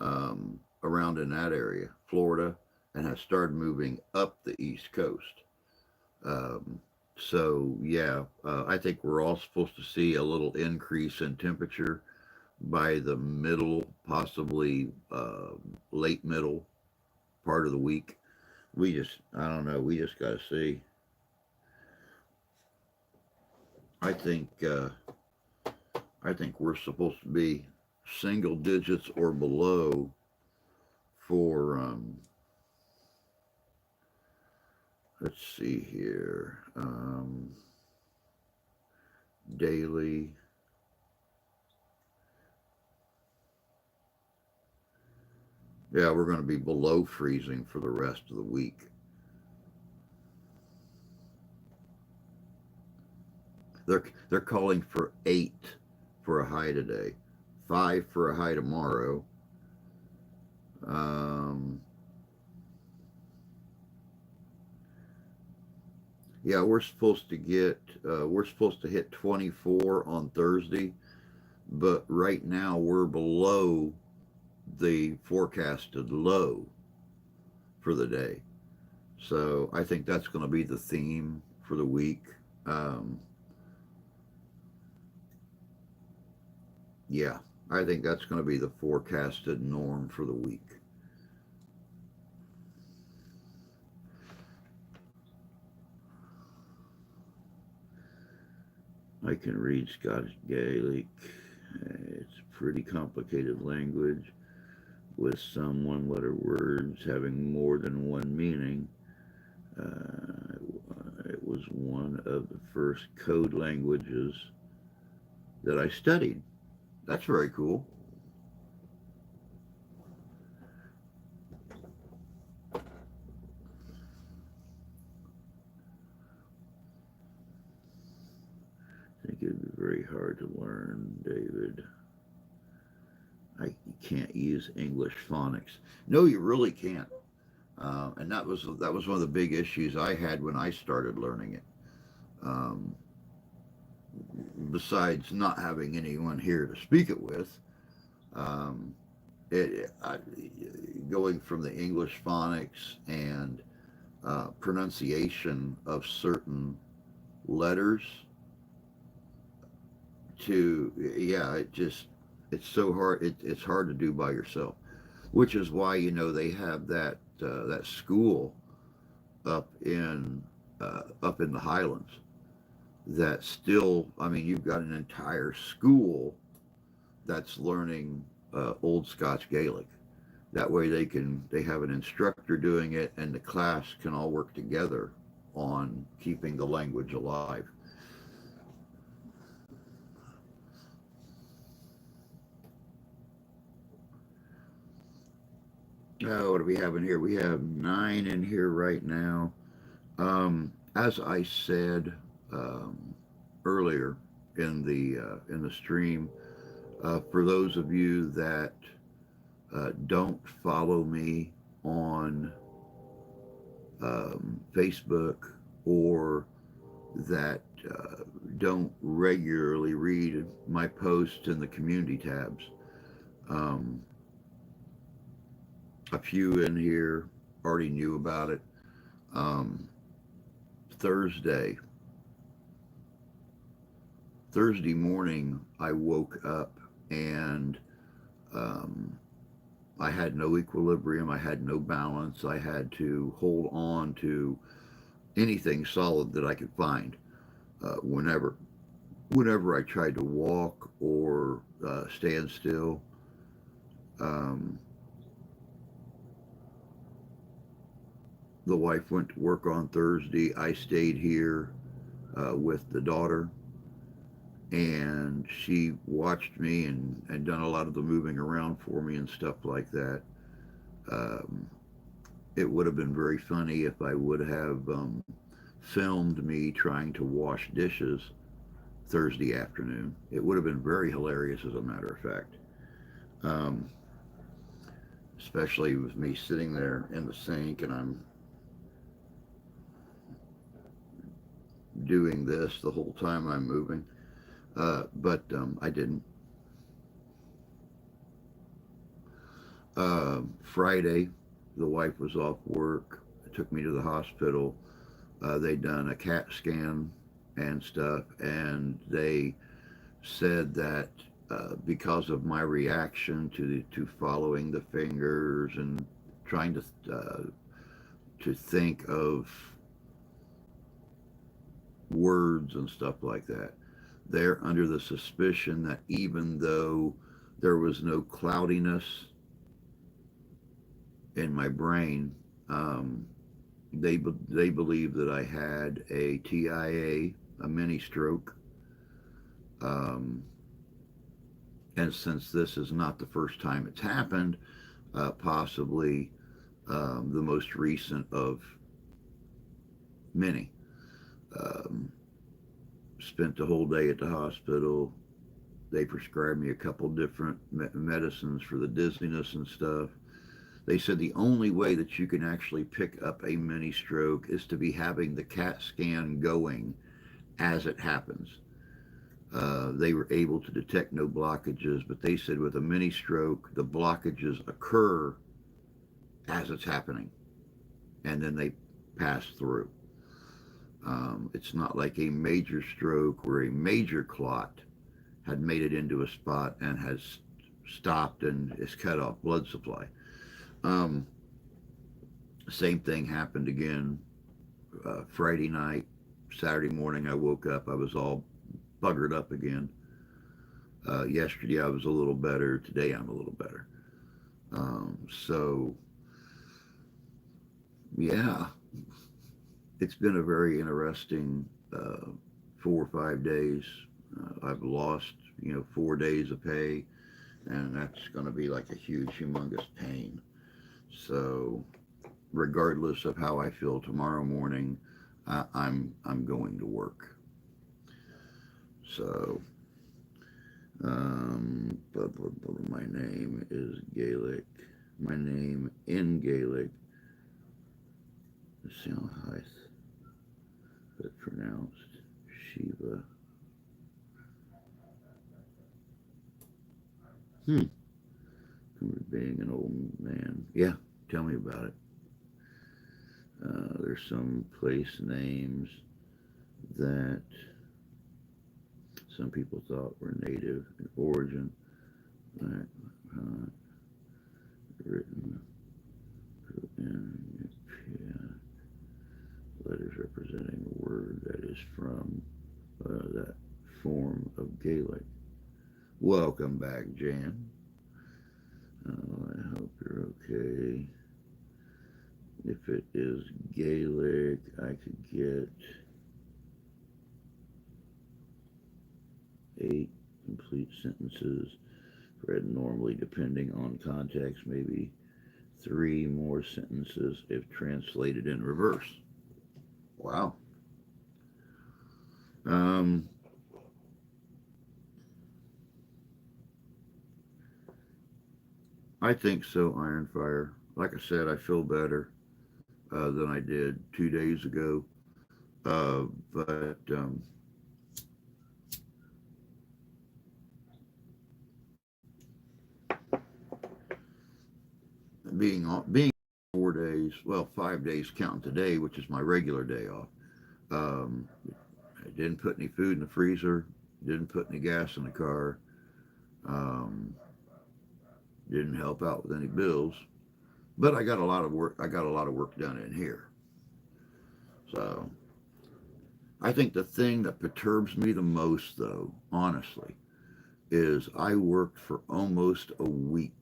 around in that area, Florida, and has started moving up the East Coast. Um, so, yeah, I think we're all supposed to see a little increase in temperature by the middle, possibly late middle part of the week. I don't know, we just got to see. I think, I think we're supposed to be single digits or below for, let's see here, daily. Yeah, we're going to be below freezing for the rest of the week. They're calling for 8 for a high today, 5 for a high tomorrow. Um, yeah, we're supposed to hit 24 on Thursday, but right now we're below the forecasted low for the day. So I think that's going to be the theme for the week. Um, yeah, I think that's going to be the forecasted norm for the week. I can read Scottish Gaelic. It's a pretty complicated language with some one-letter words having more than one meaning. It was one of the first code languages that I studied. That's very cool. think it'd be very hard to learn, David. You can't use English phonics. No, you really can't. And that was one of the big issues I had when I started learning it. Um, Besides not having anyone here to speak it with, um, going from the English phonics and pronunciation of certain letters to, yeah, it's so hard. It's hard to do by yourself, which is why they have that school up in up in the Highlands that still, I mean, you've got an entire school that's learning Old Scotch Gaelic. That way they have an instructor doing it, and the class can all work together on keeping the language alive. What do we have in here? We have 9 in here right now. As I said earlier in the stream, for those of you that don't follow me on Facebook, or that don't regularly read my posts in the community tabs, um, a few in here already knew about it. Um, Thursday, Thursday morning, I woke up and um, I had no equilibrium. I had no balance. I had to hold on to anything solid that I could find. Whenever I tried to walk or stand still, um, the wife went to work on Thursday. I stayed here with the daughter, and she watched me and done a lot of the moving around for me and stuff like that. Um, it would have been very funny if I would have filmed me trying to wash dishes Thursday afternoon. It would have been very hilarious, as a matter of fact. Um, Especially with me sitting there in the sink and I'm doing this the whole time I'm moving. But I didn't. Friday, the wife was off work. It took me to the hospital. They'd done a CAT scan and stuff, and they said that because of my reaction to following the fingers and trying to think of words and stuff like that, they're under the suspicion that even though there was no cloudiness in my brain, they believe that I had a TIA, a mini stroke, um, and since this is not the first time it's happened, possibly the most recent of many. Um, Spent the whole day at the hospital. They prescribed me a couple different medicines for the dizziness and stuff. They said the only way that you can actually pick up a mini stroke is to be having the CAT scan going as it happens. They were able to detect no blockages, but they said with a mini stroke, the blockages occur as it's happening, and then they pass through. It's not like a major stroke where a major clot had made it into a spot and has stopped and is cut off blood supply. Um, Same thing happened again Friday night. Saturday morning, I woke up. I was all buggered up again. Yesterday, I was a little better. Today, I'm a little better. So, yeah, it's been a very interesting 4 or 5 days. I've lost, 4 days of pay, and that's going to be like a huge, humongous pain. So, regardless of how I feel tomorrow morning, I'm going to work. So, my name is Gaelic. My name in Gaelic is Salhaith, but pronounced Shiva. Hmm. Being an old man. Yeah, tell me about it. There's some place names that some people thought were native in origin. That, written in letters representing a word that is from that form of Gaelic. Welcome back, Jan. I hope you're okay. If it is Gaelic, I could get 8 complete sentences. Read normally, depending on context, maybe 3 more sentences if translated in reverse. Wow. Um, I think so, Iron Fire. Like I said, I feel better than I did 2 days ago. But being 4 days, well, 5 days counting today, which is my regular day off. Um, I didn't put any food in the freezer. Didn't put any gas in the car. Um, didn't help out with any bills. But I got a lot of work. I got a lot of work done in here. So I think the thing that perturbs me the most, though, honestly, is I worked for almost a week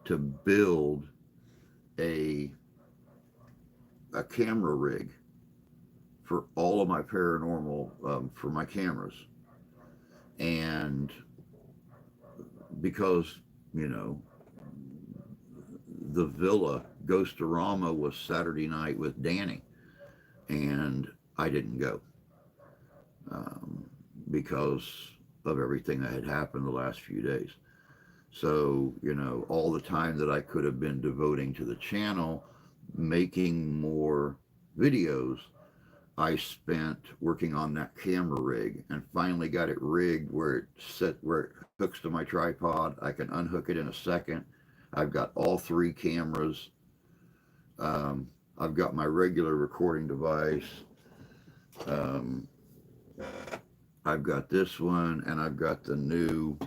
to build a a camera rig for all of my paranormal for my cameras, and because you know the villa Ghostorama was Saturday night with Danny, and I didn't go um, because of everything that had happened the last few days. So, all the time that I could have been devoting to the channel, making more videos, I spent working on that camera rig and finally got it rigged where it hooks to my tripod. I can unhook it in a second. I've got all 3 cameras. Um, I've got my regular recording device. Um, I've got this one, and I've got the new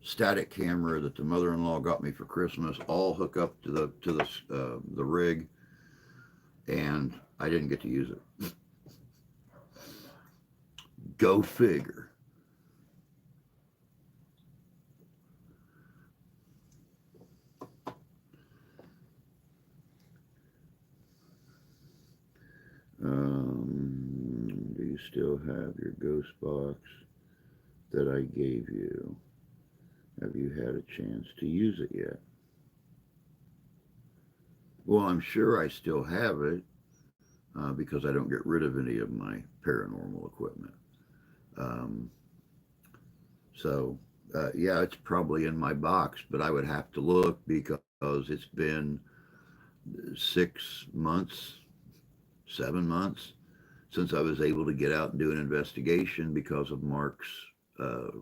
static camera that the mother-in-law got me for Christmas. All hook up to the rig, and I didn't get to use it. Go figure. Do you still have your ghost box that I gave you? Have you had a chance to use it yet? Well, I'm sure I still have it because I don't get rid of any of my paranormal equipment. Um, so, yeah, it's probably in my box, but I would have to look because it's been 6 months, 7 months since I was able to get out and do an investigation because of Mark's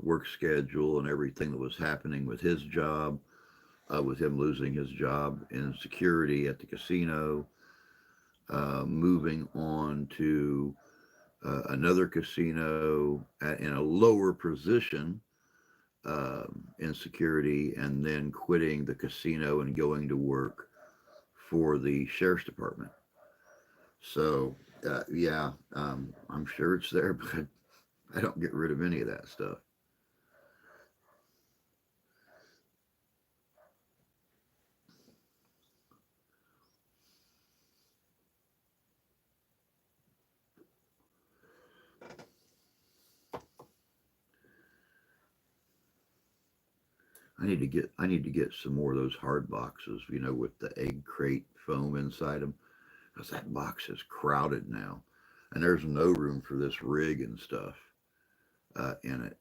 work schedule and everything that was happening with his job, with him losing his job in security at the casino, moving on to another casino in a lower position in security, and then quitting the casino and going to work for the sheriff's department. So, yeah, I'm sure it's there, but I don't get rid of any of that stuff. I need to get some more of those hard boxes, with the egg crate foam inside them, because that box is crowded now, and there's no room for this rig and stuff. in it.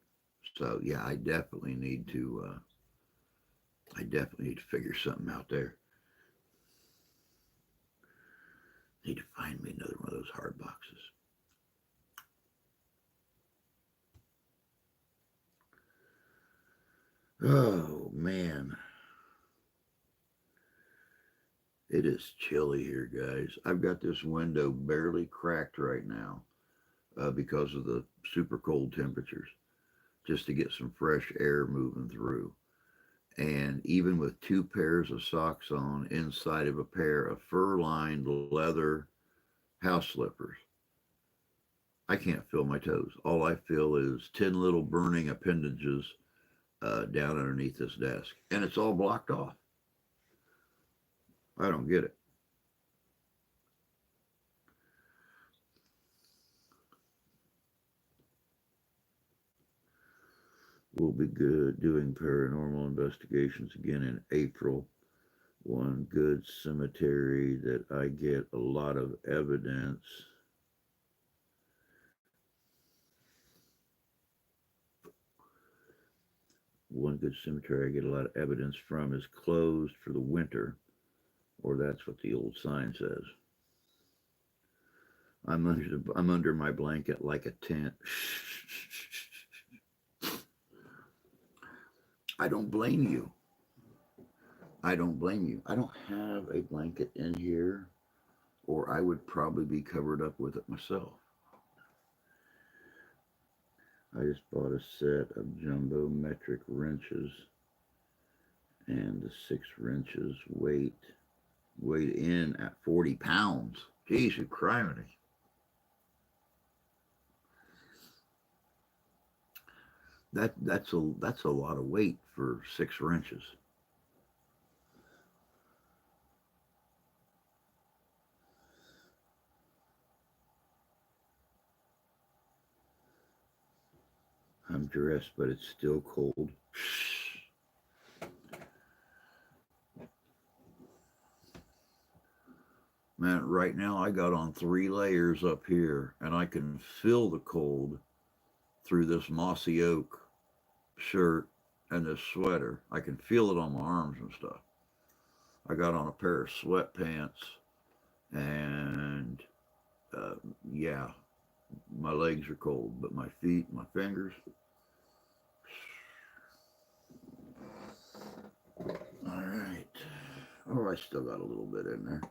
So yeah, I definitely need to figure something out there. Need to find me another one of those hard boxes. Oh man, it is chilly here, guys. I've got this window barely cracked right now because of the super cold temperatures, just to get some fresh air moving through. And even with two pairs of socks on inside of a pair of fur lined leather house slippers, I can't feel my toes. All I feel is 10 little burning appendages down underneath this desk. And it's all blocked off. I don't get it. We'll be good doing paranormal investigations again in April. One good cemetery that I get a lot of evidence. One good cemetery I get a lot of evidence from is closed for the winter, or that's what the old sign says. I'm under my blanket like a tent. I don't blame you. I don't blame you. I don't have a blanket in here, or I would probably be covered up with it myself. I just bought a set of jumbo metric wrenches, and the 6 wrenches weighed in at 40 pounds. Jeez, you criminy. That's a lot of weight for 6 wrenches. I'm dressed, but it's still cold. Man, right now I got on 3 layers up here, and I can feel the cold through this mossy oak shirt and this sweater. I can feel it on my arms and stuff. I got on a pair of sweatpants, and uh, yeah, my legs are cold, but my feet, my fingers. All right. Oh, I still got a little bit in there.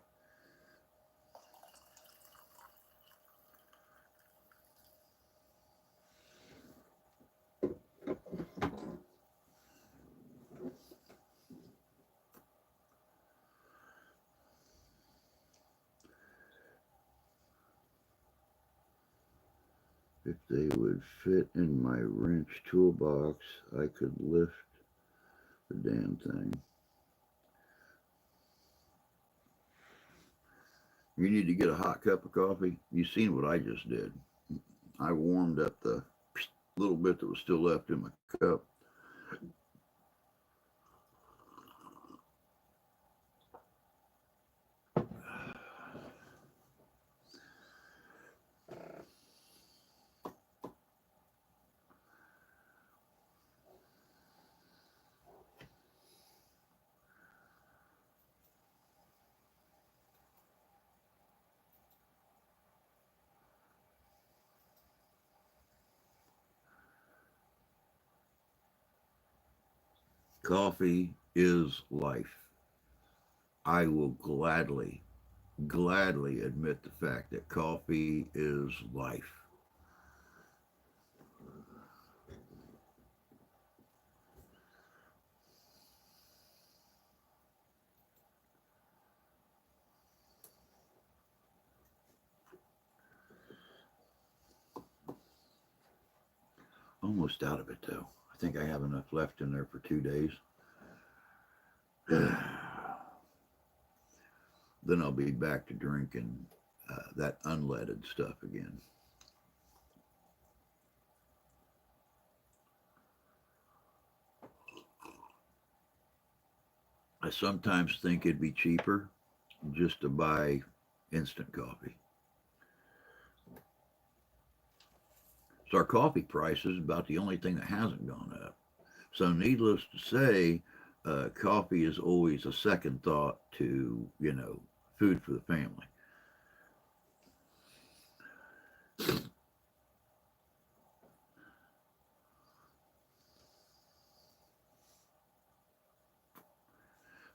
If they would fit in my wrench toolbox, I could lift the damn thing. You need to get a hot cup of coffee. You seen what I just did. I warmed up the little bit that was still left in my cup. Coffee is life. I will gladly admit the fact that coffee is life. Almost out of it though. I think I have enough left in there for 2 days. Then I'll be back to drinking that unleaded stuff again. I sometimes think it'd be cheaper just to buy instant coffee. So our coffee price is about the only thing that hasn't gone up. So needless to say, coffee is always a second thought to, food for the family.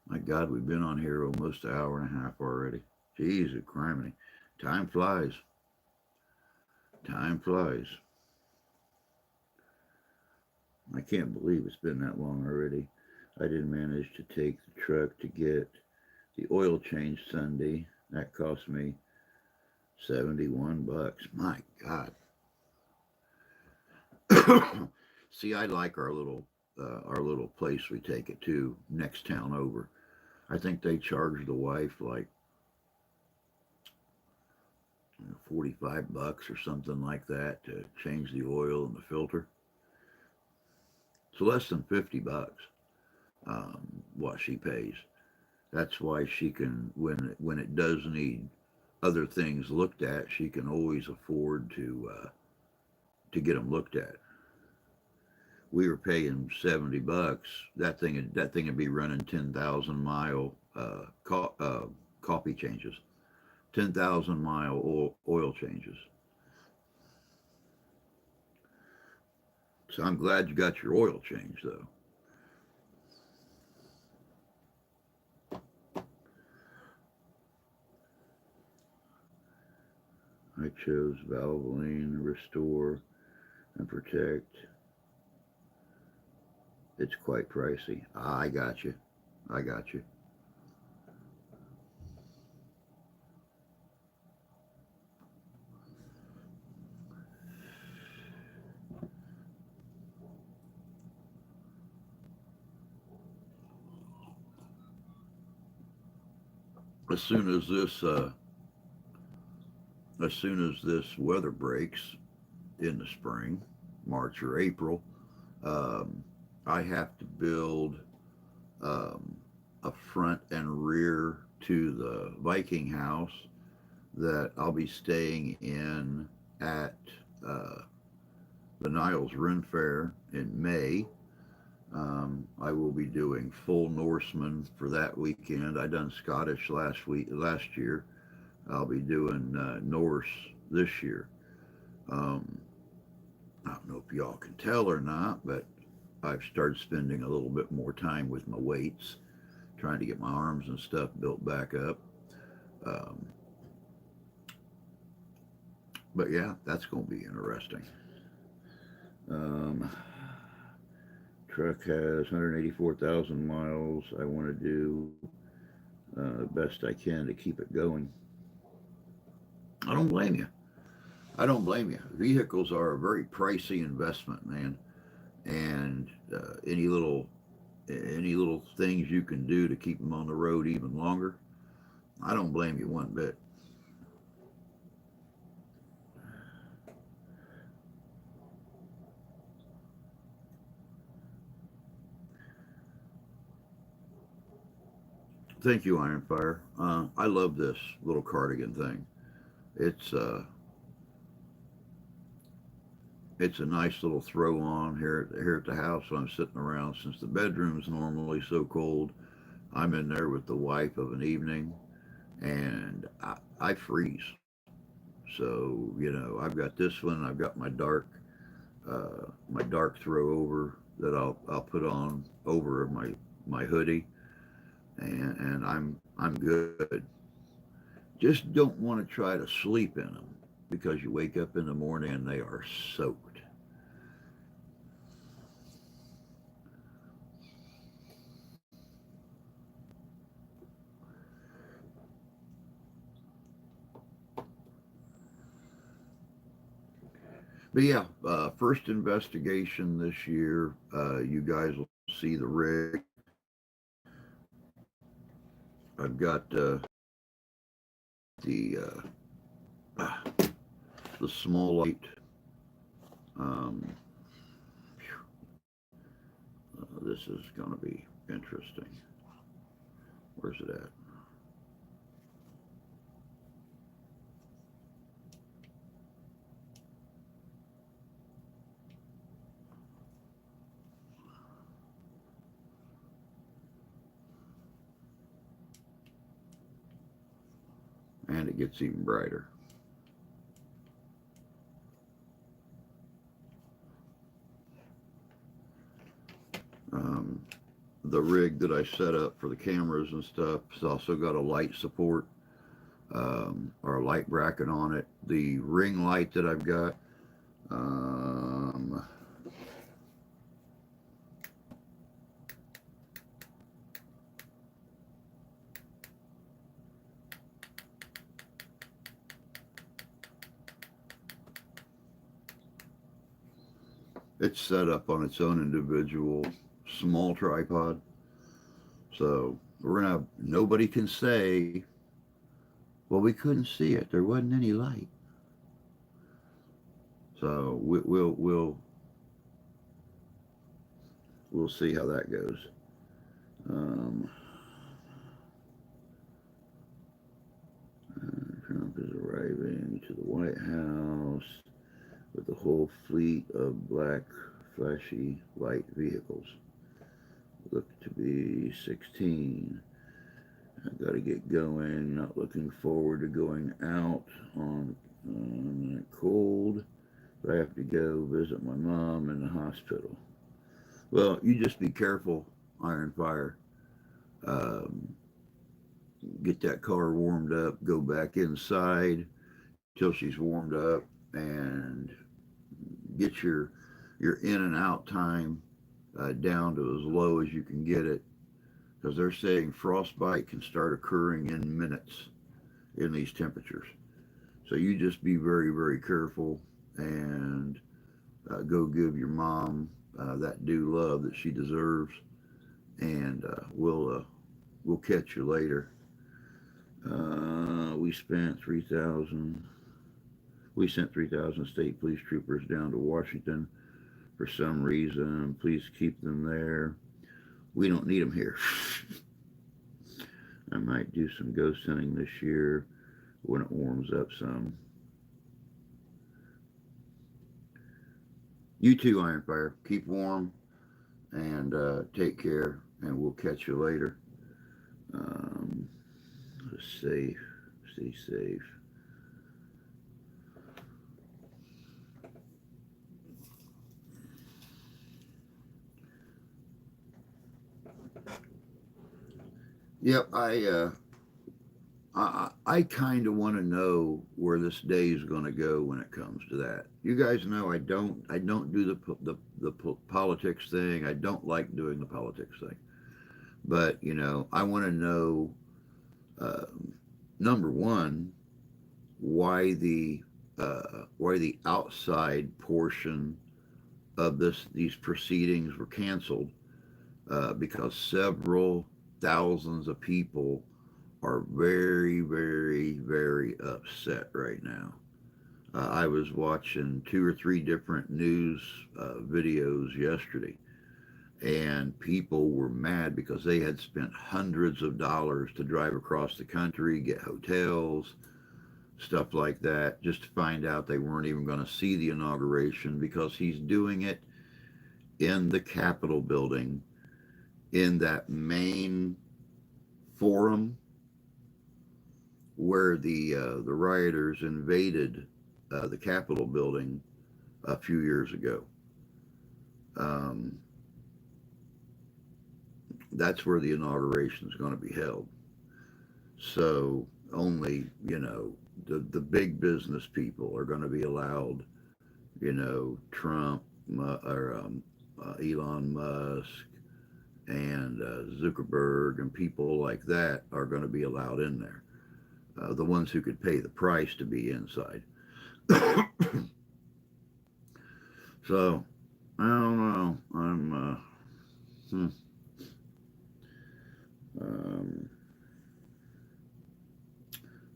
My God, we've been on here almost an hour and a half already. Jesus criminy. Time flies. Time flies. I can't believe it's been that long already. I didn't manage to take the truck to get the oil change Sunday. That cost me $71. My God. See, I like our little place we take it to next town over. I think they charge the wife like 45 bucks or something like that to change the oil and the filter. It's less than 50 bucks, what she pays. That's why she can, when it does need other things looked at, she can always afford to get them looked at. We were paying 70 bucks. That thing would be running 10,000 mile coffee changes, 10,000 mile oil changes. So I'm glad you got your oil changed though. I chose Valvoline, Restore, and Protect. It's quite pricey. I got you. I got you. As soon as this, uh, as soon as this weather breaks in the spring, March or April, um, I have to build um, a front and rear to the Viking house that I'll be staying in at uh, the Niles Ren Fair in May. I will be doing full Norseman for that weekend. I done Scottish last year. I'll be doing Norse this year. Um, I don't know if y'all can tell or not, but I've started spending a little bit more time with my weights, trying to get my arms and stuff built back up. Um, but yeah, that's going to be interesting. Um, Truck has 184,000 miles. I want to do the best I can to keep it going. I don't blame you. I don't blame you. Vehicles are a very pricey investment, man, and any little things you can do to keep them on the road even longer, I don't blame you one bit. Thank you, Iron Fire. I love this little cardigan thing. It's uh, it's a nice little throw on here at the house when I'm sitting around. Since the bedroom's normally so cold, I'm in there with the wife of an evening, and I freeze. So I've got this one. I've got my dark throw over that I'll put on over my hoodie, and I'm good. Just don't want to try to sleep in them because you wake up in the morning and they are soaked. But yeah, first investigation this year. You guys will see the rig. I've got the the small light. Um, this is going to be interesting. Where's it at? it gets even brighter. Um, the rig that I set up for the cameras and stuff has also got a light support, or a light bracket on it. The ring light that I've got, um, it's set up on its own individual small tripod. So we're gonna. Nobody can say, well, we couldn't see it. There wasn't any light. So we'll see how that goes. Um, Trump is arriving to the White House with a whole fleet of black, flashy light vehicles. Look to be 16. I've got to get going. Not looking forward to going out on cold, but I have to go visit my mom in the hospital. Well, you just be careful, Iron Fire. Um, get that car warmed up, go back inside till she's warmed up, and get your in and out time down to as low as you can get it, because they're saying frostbite can start occurring in minutes in these temperatures. So you just be very, very careful, and go give your mom that due love that she deserves, and we'll catch you later. We spent 3,000. We sent 3,000 state police troopers down to Washington for some reason. Please keep them there. We don't need them here. I might do some ghost hunting this year when it warms up some. You too, Iron Fire. Keep warm and take care, and we'll catch you later. Um, Safe. Stay safe. Yep, I kind of want to know where this day is going to go when it comes to that. You guys know I don't do the politics thing. I don't like doing the politics thing. But I want to know, uh, number one, why the outside portion of these proceedings were canceled, because several thousands of people are very, very, very upset right now. I was watching two or three different news videos yesterday, and people were mad because they had spent hundreds of dollars to drive across the country, get hotels, stuff like that, just to find out they weren't even going to see the inauguration because he's doing it in the Capitol building, in that main forum where the rioters invaded the Capitol building a few years ago. Um, that's where the inauguration is going to be held. So only the big business people are going to be allowed. Trump, or Elon Musk, and Zuckerberg, and people like that are going to be allowed in there. The ones who could pay the price to be inside. So I don't know. Hmm. um,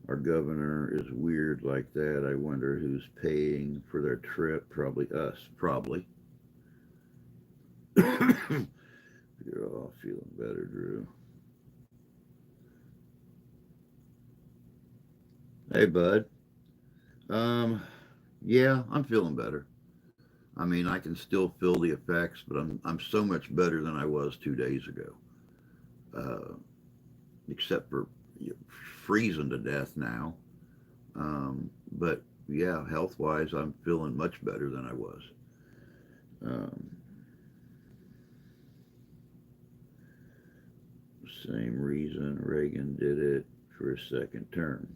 our governor is weird like that. I wonder who's paying for their trip. Probably us. Probably. You're all feeling better, Drew. Hey, bud. Um, yeah, I'm feeling better. I mean, I can still feel the effects, but I'm so much better than I was 2 days ago. Uh, Except for freezing to death now. But yeah, health wise, I'm feeling much better than I was. Um, Same reason Reagan did it for a second term.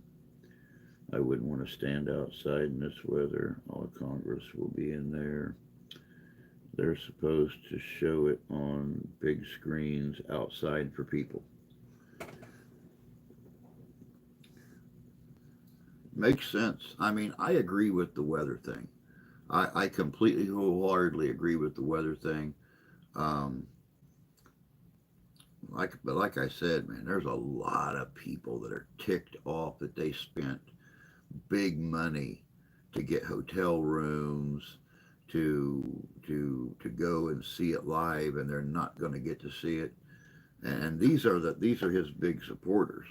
I wouldn't want to stand outside in this weather. All of Congress will be in there. They're supposed to show it on big screens outside for people. Makes sense. I mean, I agree with the weather thing. I completely wholeheartedly agree with the weather thing. Um, but like I said, man, there's a lot of people that are ticked off that they spent big money to get hotel rooms to go and see it live, and they're not going to get to see it. And these are his big supporters.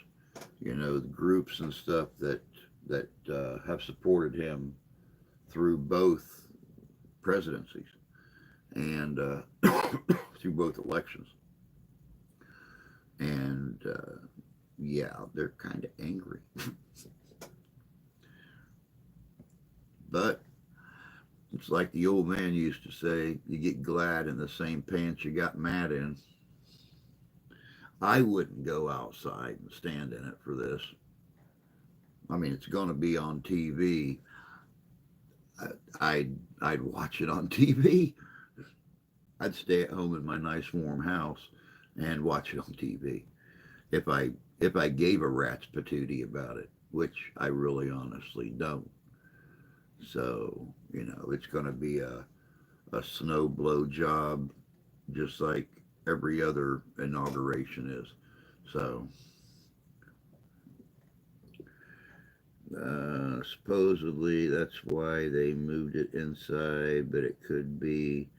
You know, the groups and stuff that have supported him through both presidencies and through both elections. And yeah, they're kind of angry. But it's like the old man used to say, you get glad in the same pants you got mad in. I wouldn't go outside and stand in it for this. I mean, it's going to be on TV. I'd watch it on TV. I'd stay at home in my nice warm house and watch it on TV. If I if I gave a rat's patootie about it, which I really honestly don't. So it's going to be a snow blow job, just like every other inauguration is. So supposedly that's why they moved it inside, but it could be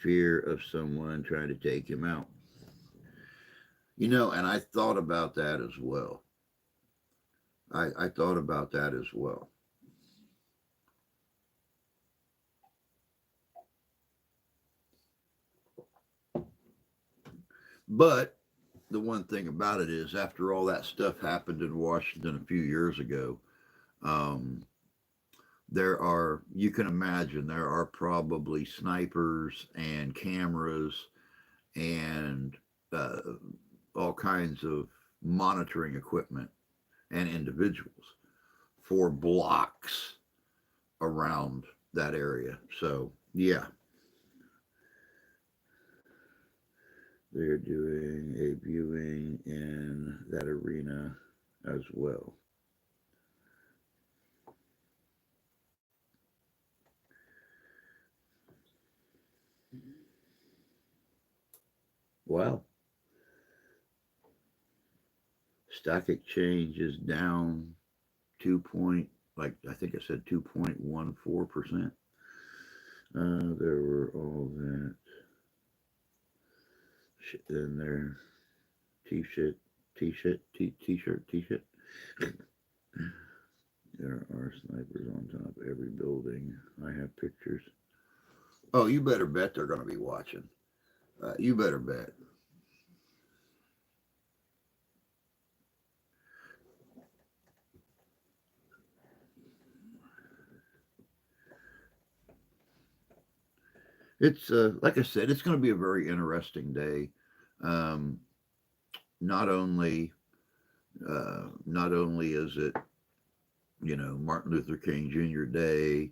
fear of someone trying to take him out. And I thought about that as well. I thought about that as well. But the one thing about it is, after all that stuff happened in Washington a few years ago, um, you can imagine, there are probably snipers and cameras and uh, all kinds of monitoring equipment and individuals for blocks around that area. So, yeah, they're doing a viewing in that arena as well. Wow. Stock exchange is down 2 point, like I think I said 2.14%. There were all that shit in there. T-shirt, t-shirt, t-shirt, t-shirt. There are snipers on top of every building. I have pictures. Oh, you better bet they're going to be watching. You better bet. It's like I said, it's going to be a very interesting day. Um, not only not only is it Martin Luther King Jr. Day,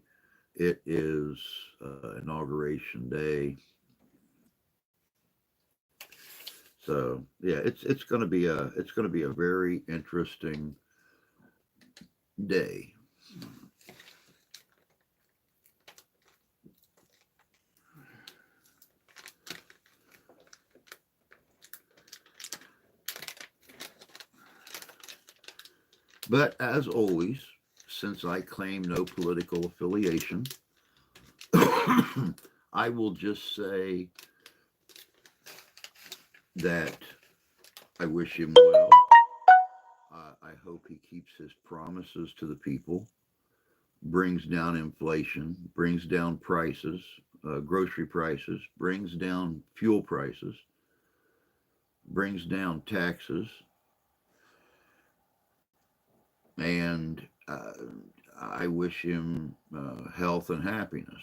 it is inauguration day. So yeah, it's going to be a very interesting day. But as always, since I claim no political affiliation, I will just say that I wish him well. I hope he keeps his promises to the people, brings down inflation, brings down prices, grocery prices, brings down fuel prices, brings down taxes, and uh, I wish him health and happiness.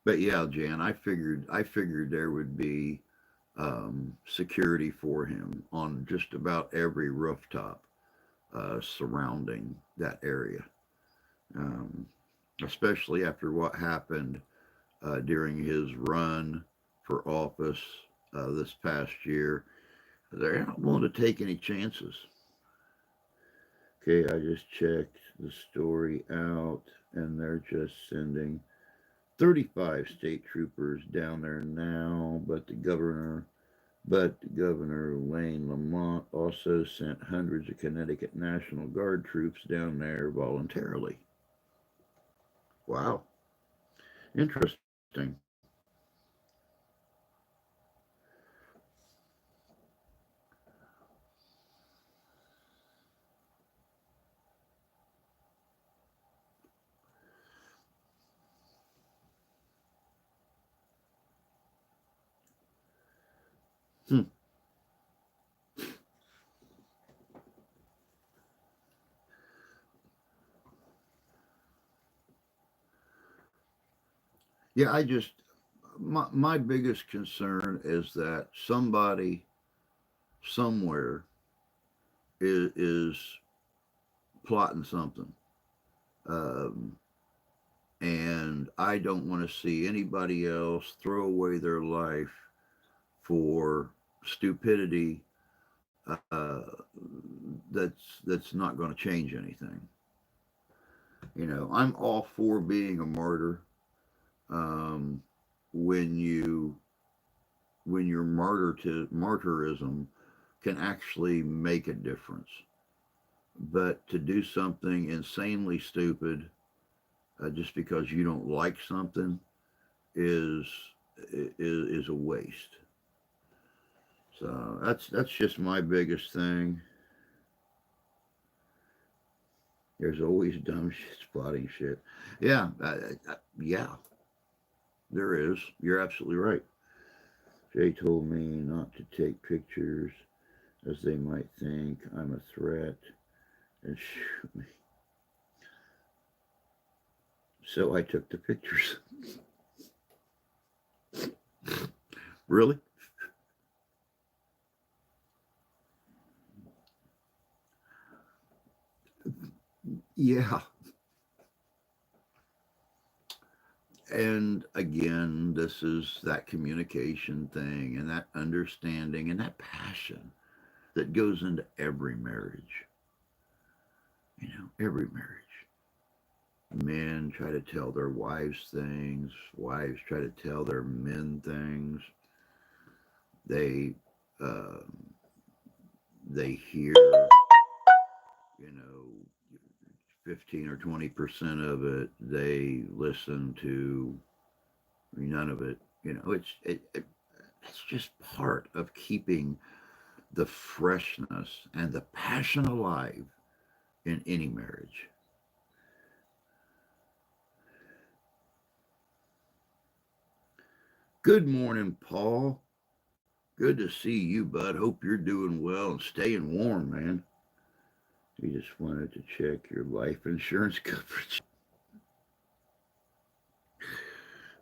But yeah, Jan, I figured there would be security for him on just about every rooftop surrounding that area, um, especially after what happened during his run for office this past year. They're not willing to take any chances. Okay, I just checked the story out, and they're just sending 35 state troopers down there now, but Governor Lane Lamont also sent hundreds of Connecticut National Guard troops down there voluntarily. Wow, interesting. Hmm. Yeah, my biggest concern is that somebody somewhere is plotting something. Um, and I don't want to see anybody else throw away their life for stupidity that's not going to change anything. I'm all for being a martyr um, when your martyrism can actually make a difference. But to do something insanely stupid just because you don't like something is is a waste. So that's just my biggest thing. There's always dumb shit spotting shit. Yeah, yeah, there is. You're absolutely right. Jay told me not to take pictures as they might think I'm a threat and shoot me. So I took the pictures. Really? Yeah. And again, this is that communication thing and that understanding and that passion that goes into every marriage. Every marriage. Men try to tell their wives things, wives try to tell their men things. They, uh, they hear, you know, 15 or 20% of it. They listen to none of it. It's just part of keeping the freshness and the passion alive in any marriage. Good morning, Paul. Good to see you, bud. Hope you're doing well and staying warm, man. We just wanted to check your life insurance coverage.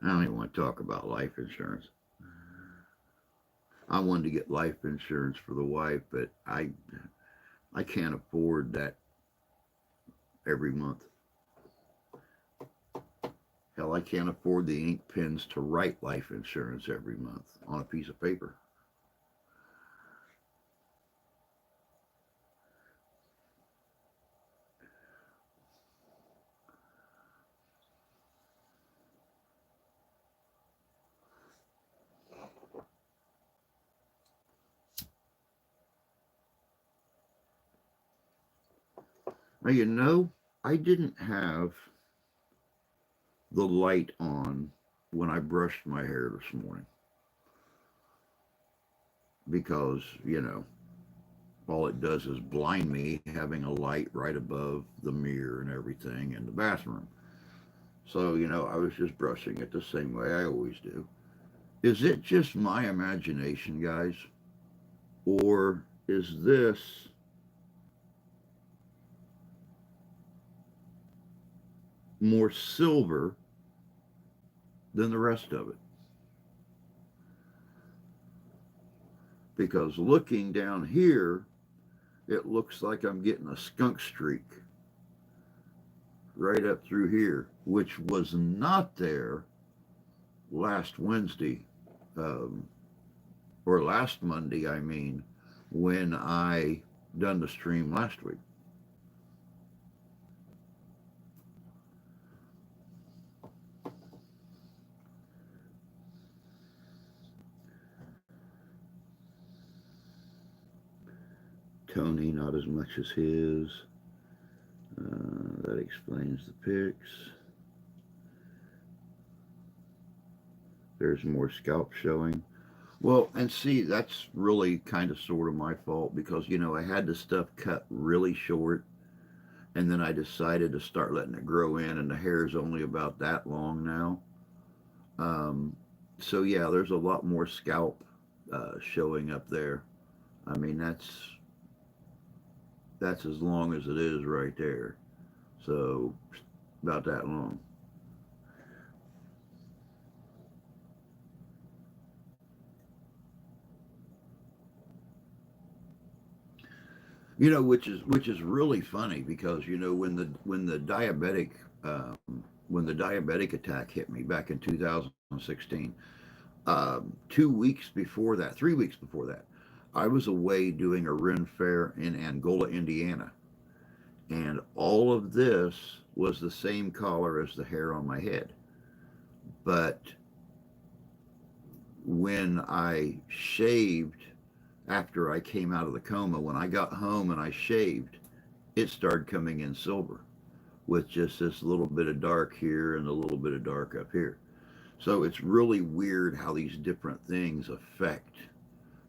I don't even want to talk about life insurance. I wanted to get life insurance for the wife, but I can't afford that every month. Hell, I can't afford the ink pens to write life insurance every month on a piece of paper. Now, I didn't have the light on when I brushed my hair this morning because, all it does is blind me having a light right above the mirror and everything in the bathroom. So, I was just brushing it the same way I always do. Is it just my imagination, guys? Or is this more silver than the rest of it? Because looking down here, it looks like I'm getting a skunk streak right up through here, which was not there last Wednesday, um, or last Monday, I mean, when I done the stream last week. Tony, not as much as his. That explains the pics. There's more scalp showing. Well, and see, that's really kind of sort of my fault because, I had the stuff cut really short and then I decided to start letting it grow in, and the hair is only about that long now. Um, so, yeah, there's a lot more scalp showing up there. I mean, that's as long as it is right there. So, about that long. Which is really funny because when the diabetic attack hit me back in 2016, 2 weeks before that, 3 weeks before that, I was away doing a Ren fair in Angola, Indiana, and all of this was the same color as the hair on my head. But when I shaved after I came out of the coma, when I got home and I shaved, it started coming in silver with just this little bit of dark here and a little bit of dark up here. So it's really weird how these different things affect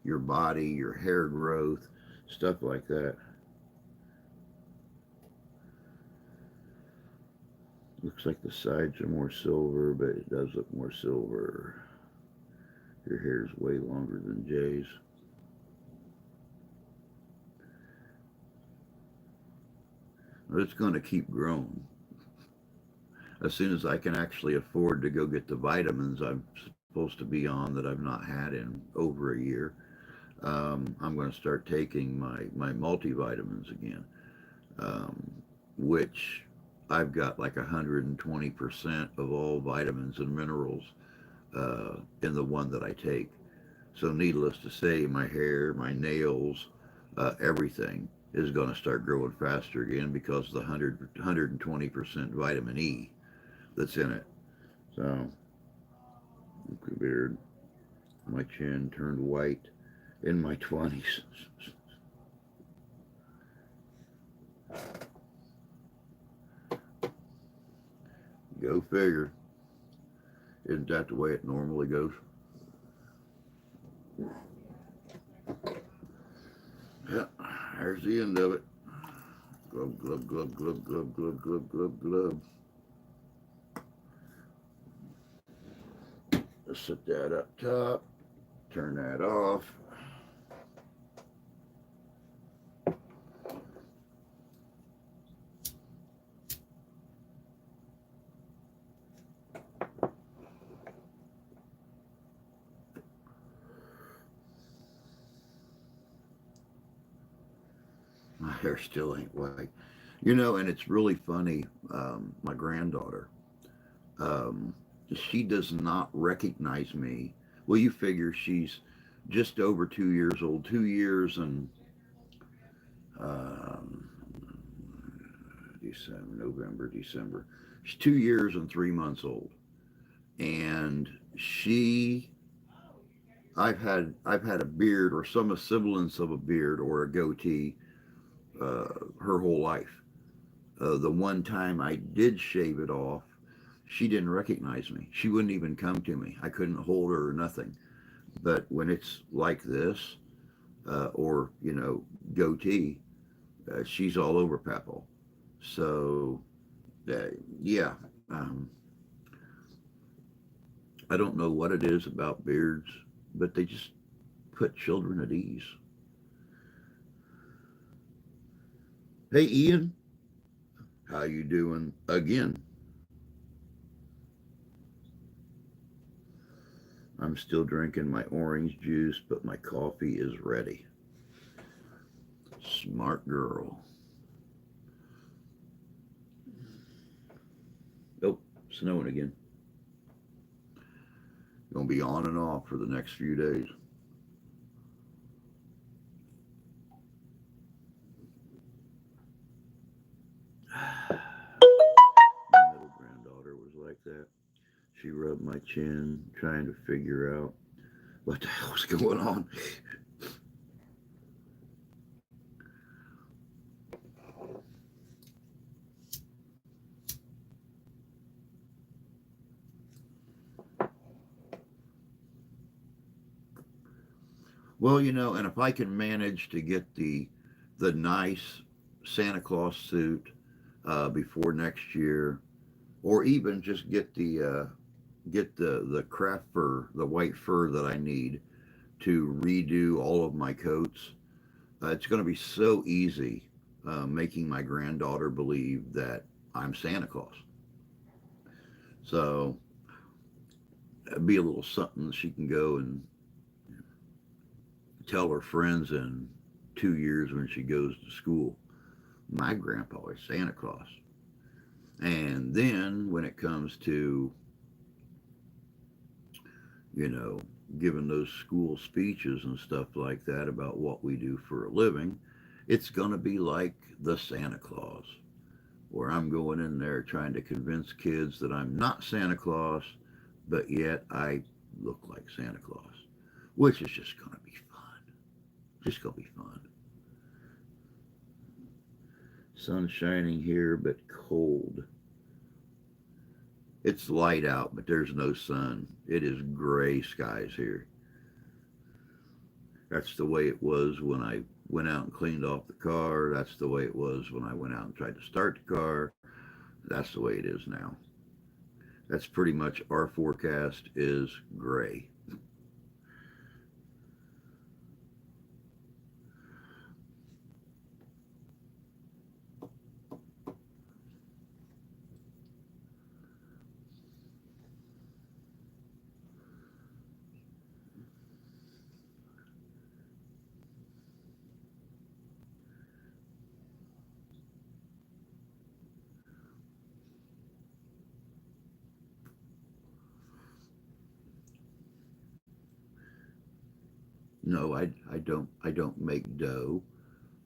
your body, your hair growth, stuff like that. Looks like the sides are more silver, but it does look more silver. Your hair is way longer than Jay's. But it's going to keep growing. As soon as I can actually afford to go get the vitamins I'm supposed to be on that I've not had in over a year, I'm going to start taking my multivitamins again, um, which I've got like 120% of all vitamins and minerals in the one that I take. So, needless to say, my hair, my nails, everything is going to start growing faster again because of the 120% vitamin E that's in it. So, beard, my chin turned white in my 20s. Go figure. Isn't that the way it normally goes? Yeah, there's the end of it. Glub, glub, glub, glub, glub, glub, glub, glub, glub. Let's set that up top. Turn that off. My hair still ain't white. And it's really funny. My granddaughter, um, she does not recognize me. Well, you figure she's just over 2 years old, 2 years and um, December, November, December. She's 2 years and 3 months old, and she, I've had a beard or some semblance of a beard or a goatee her whole life. The one time I did shave it off, she didn't recognize me. She wouldn't even come to me. I couldn't hold her or nothing. But when it's like this, or goatee, she's all over Papal. So uh, yeah, um, I don't know what it is about beards, but they just put children at ease. Hey Ian, how you doing again? I'm still drinking my orange juice, but my coffee is ready. Smart girl. Oh, snowing again. Gonna be on and off for the next few days. My middle granddaughter was like that. She rubbed my chin, trying to figure out what the hell's going on. Well, and if I can manage to get the nice Santa Claus suit before next year, or even just get the craft fur, the white fur that I need to redo all of my coats, it's going to be so easy making my granddaughter believe that I'm Santa Claus. So it'd be a little something she can go and tell her friends in 2 years when she goes to school. My grandpa is Santa Claus. And then when it comes to, you know, giving those school speeches and stuff like that about what we do for a living, it's going to be like the Santa Claus, where I'm going in there trying to convince kids that I'm not Santa Claus, but yet I look like Santa Claus, which is just going to be fun. Just going to be fun. Sun shining here, but cold. It's light out, but there's no sun. It is gray skies here. That's the way it was when I went out and cleaned off the car. That's the way it was when I went out and tried to start the car. That's the way it is now. That's pretty much our forecast is gray. No, I don't make dough.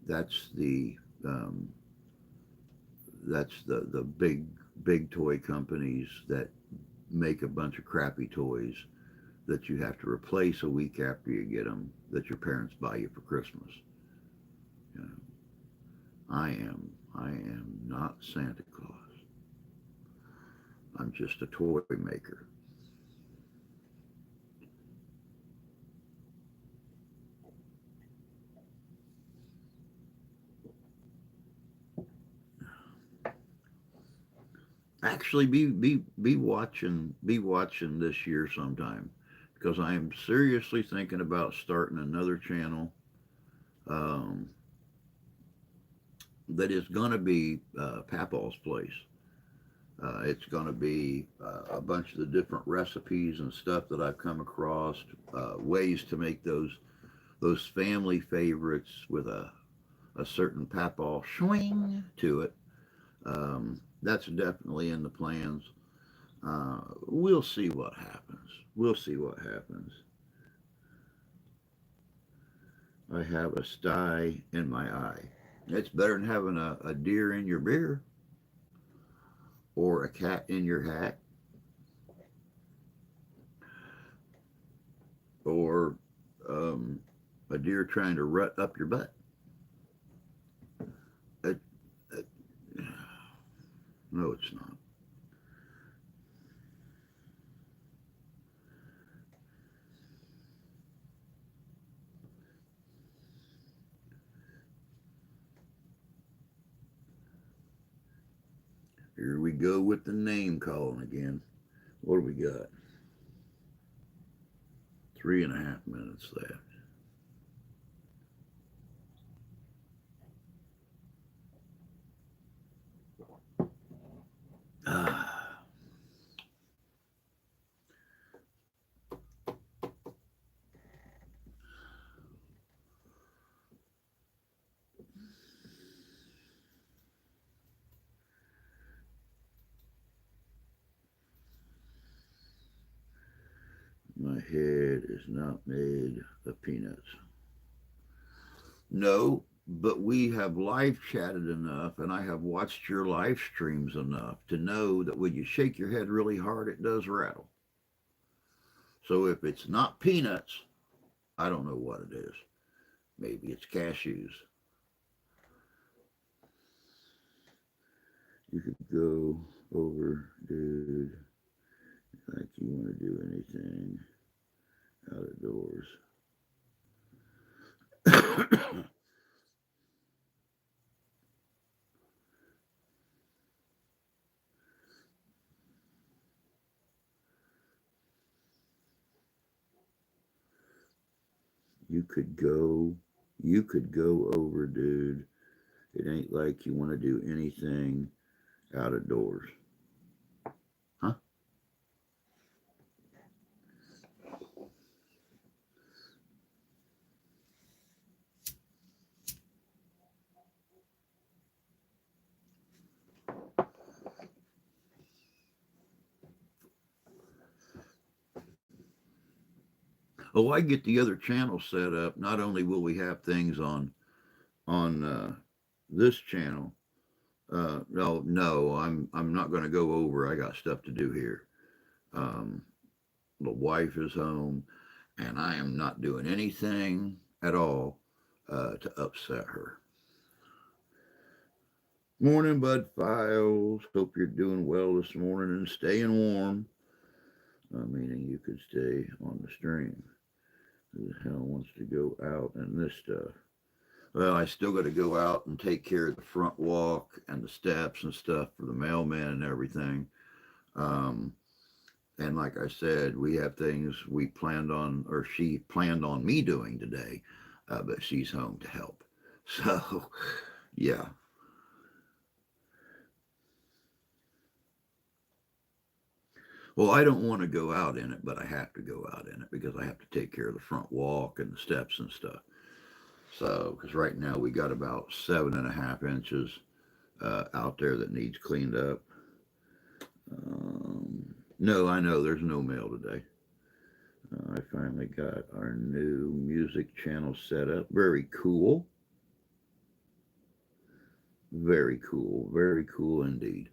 That's the um, that's the big toy companies that make a bunch of crappy toys that you have to replace a week after you get them that your parents buy you for Christmas. You know, I am not Santa Claus. I'm just a toy maker. Actually, be watching this year sometime, because I am seriously thinking about starting another channel um, that is going to be Papaw's Place. It's going to be a bunch of the different recipes and stuff that I've come across, ways to make those family favorites with a certain Papaw swing to it. That's definitely in the plans. We'll see what happens. We'll see what happens. I have a sty in my eye. It's better than having a deer in your beer or a cat in your hat or um, a deer trying to rut up your butt. It, it, no, it's not. Here we go with the name calling again. What do we got? 3.5 minutes left. Ah, my head is not made of peanuts. No, but we have live chatted enough and I have watched your live streams enough to know that when you shake your head really hard, it does rattle. So if it's not peanuts, I don't know what it is. Maybe it's cashews. You could go over, dude, like you want to do anything out of doors. you could go, you could go over, dude. It ain't like you want to do anything out of doors. Huh? Oh, I get the other channel set up. Not only will we have things on this channel. No, no, I'm not going to go over. I got stuff to do here. Um, the wife is home, and I am not doing anything at all to upset her. Morning, Bud Files. Hope you're doing well this morning and staying warm. Meaning you could stay on the stream. Who the hell wants to go out and this stuff? Well, I still got to go out and take care of the front walk and the steps and stuff for the mailman and everything. Um, and like I said, we have things we planned on, or she planned on me doing today, but she's home to help. So, yeah. Well, I don't want to go out in it, but I have to go out in it because I have to take care of the front walk and the steps and stuff. So, because right now we got about 7.5 inches out there that needs cleaned up. No, I know there's no mail today. I finally got our new music channel set up. Very cool. Very cool. Very cool indeed.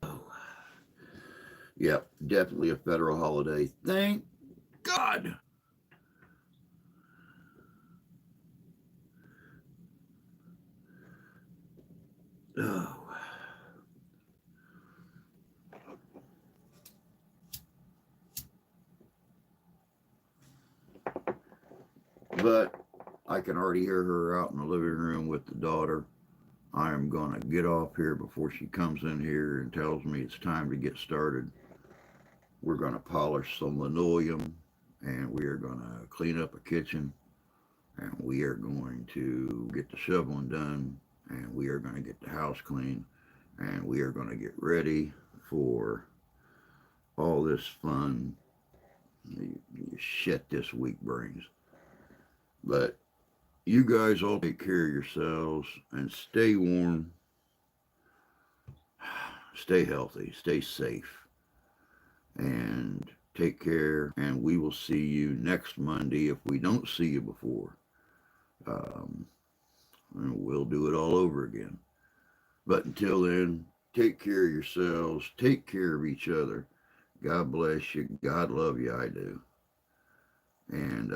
Oh, yep, definitely a federal holiday. Thank God. Oh, but I can already hear her out in the living room with the daughter. I am going to get off here before she comes in here and tells me it's time to get started. We're going to polish some linoleum and we are going to clean up a kitchen and we are going to get the shoveling done and we are going to get the house clean and we are going to get ready for all this fun shit this week brings. But you guys all take care of yourselves and stay warm, stay healthy, stay safe, and take care. And we will see you next Monday if we don't see you before. Um, and we'll do it all over again. But until then, take care of yourselves, take care of each other. God bless you. God love you. I do. And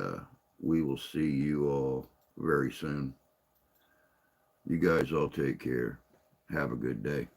we will see you all very soon. You guys all take care. Have a good day.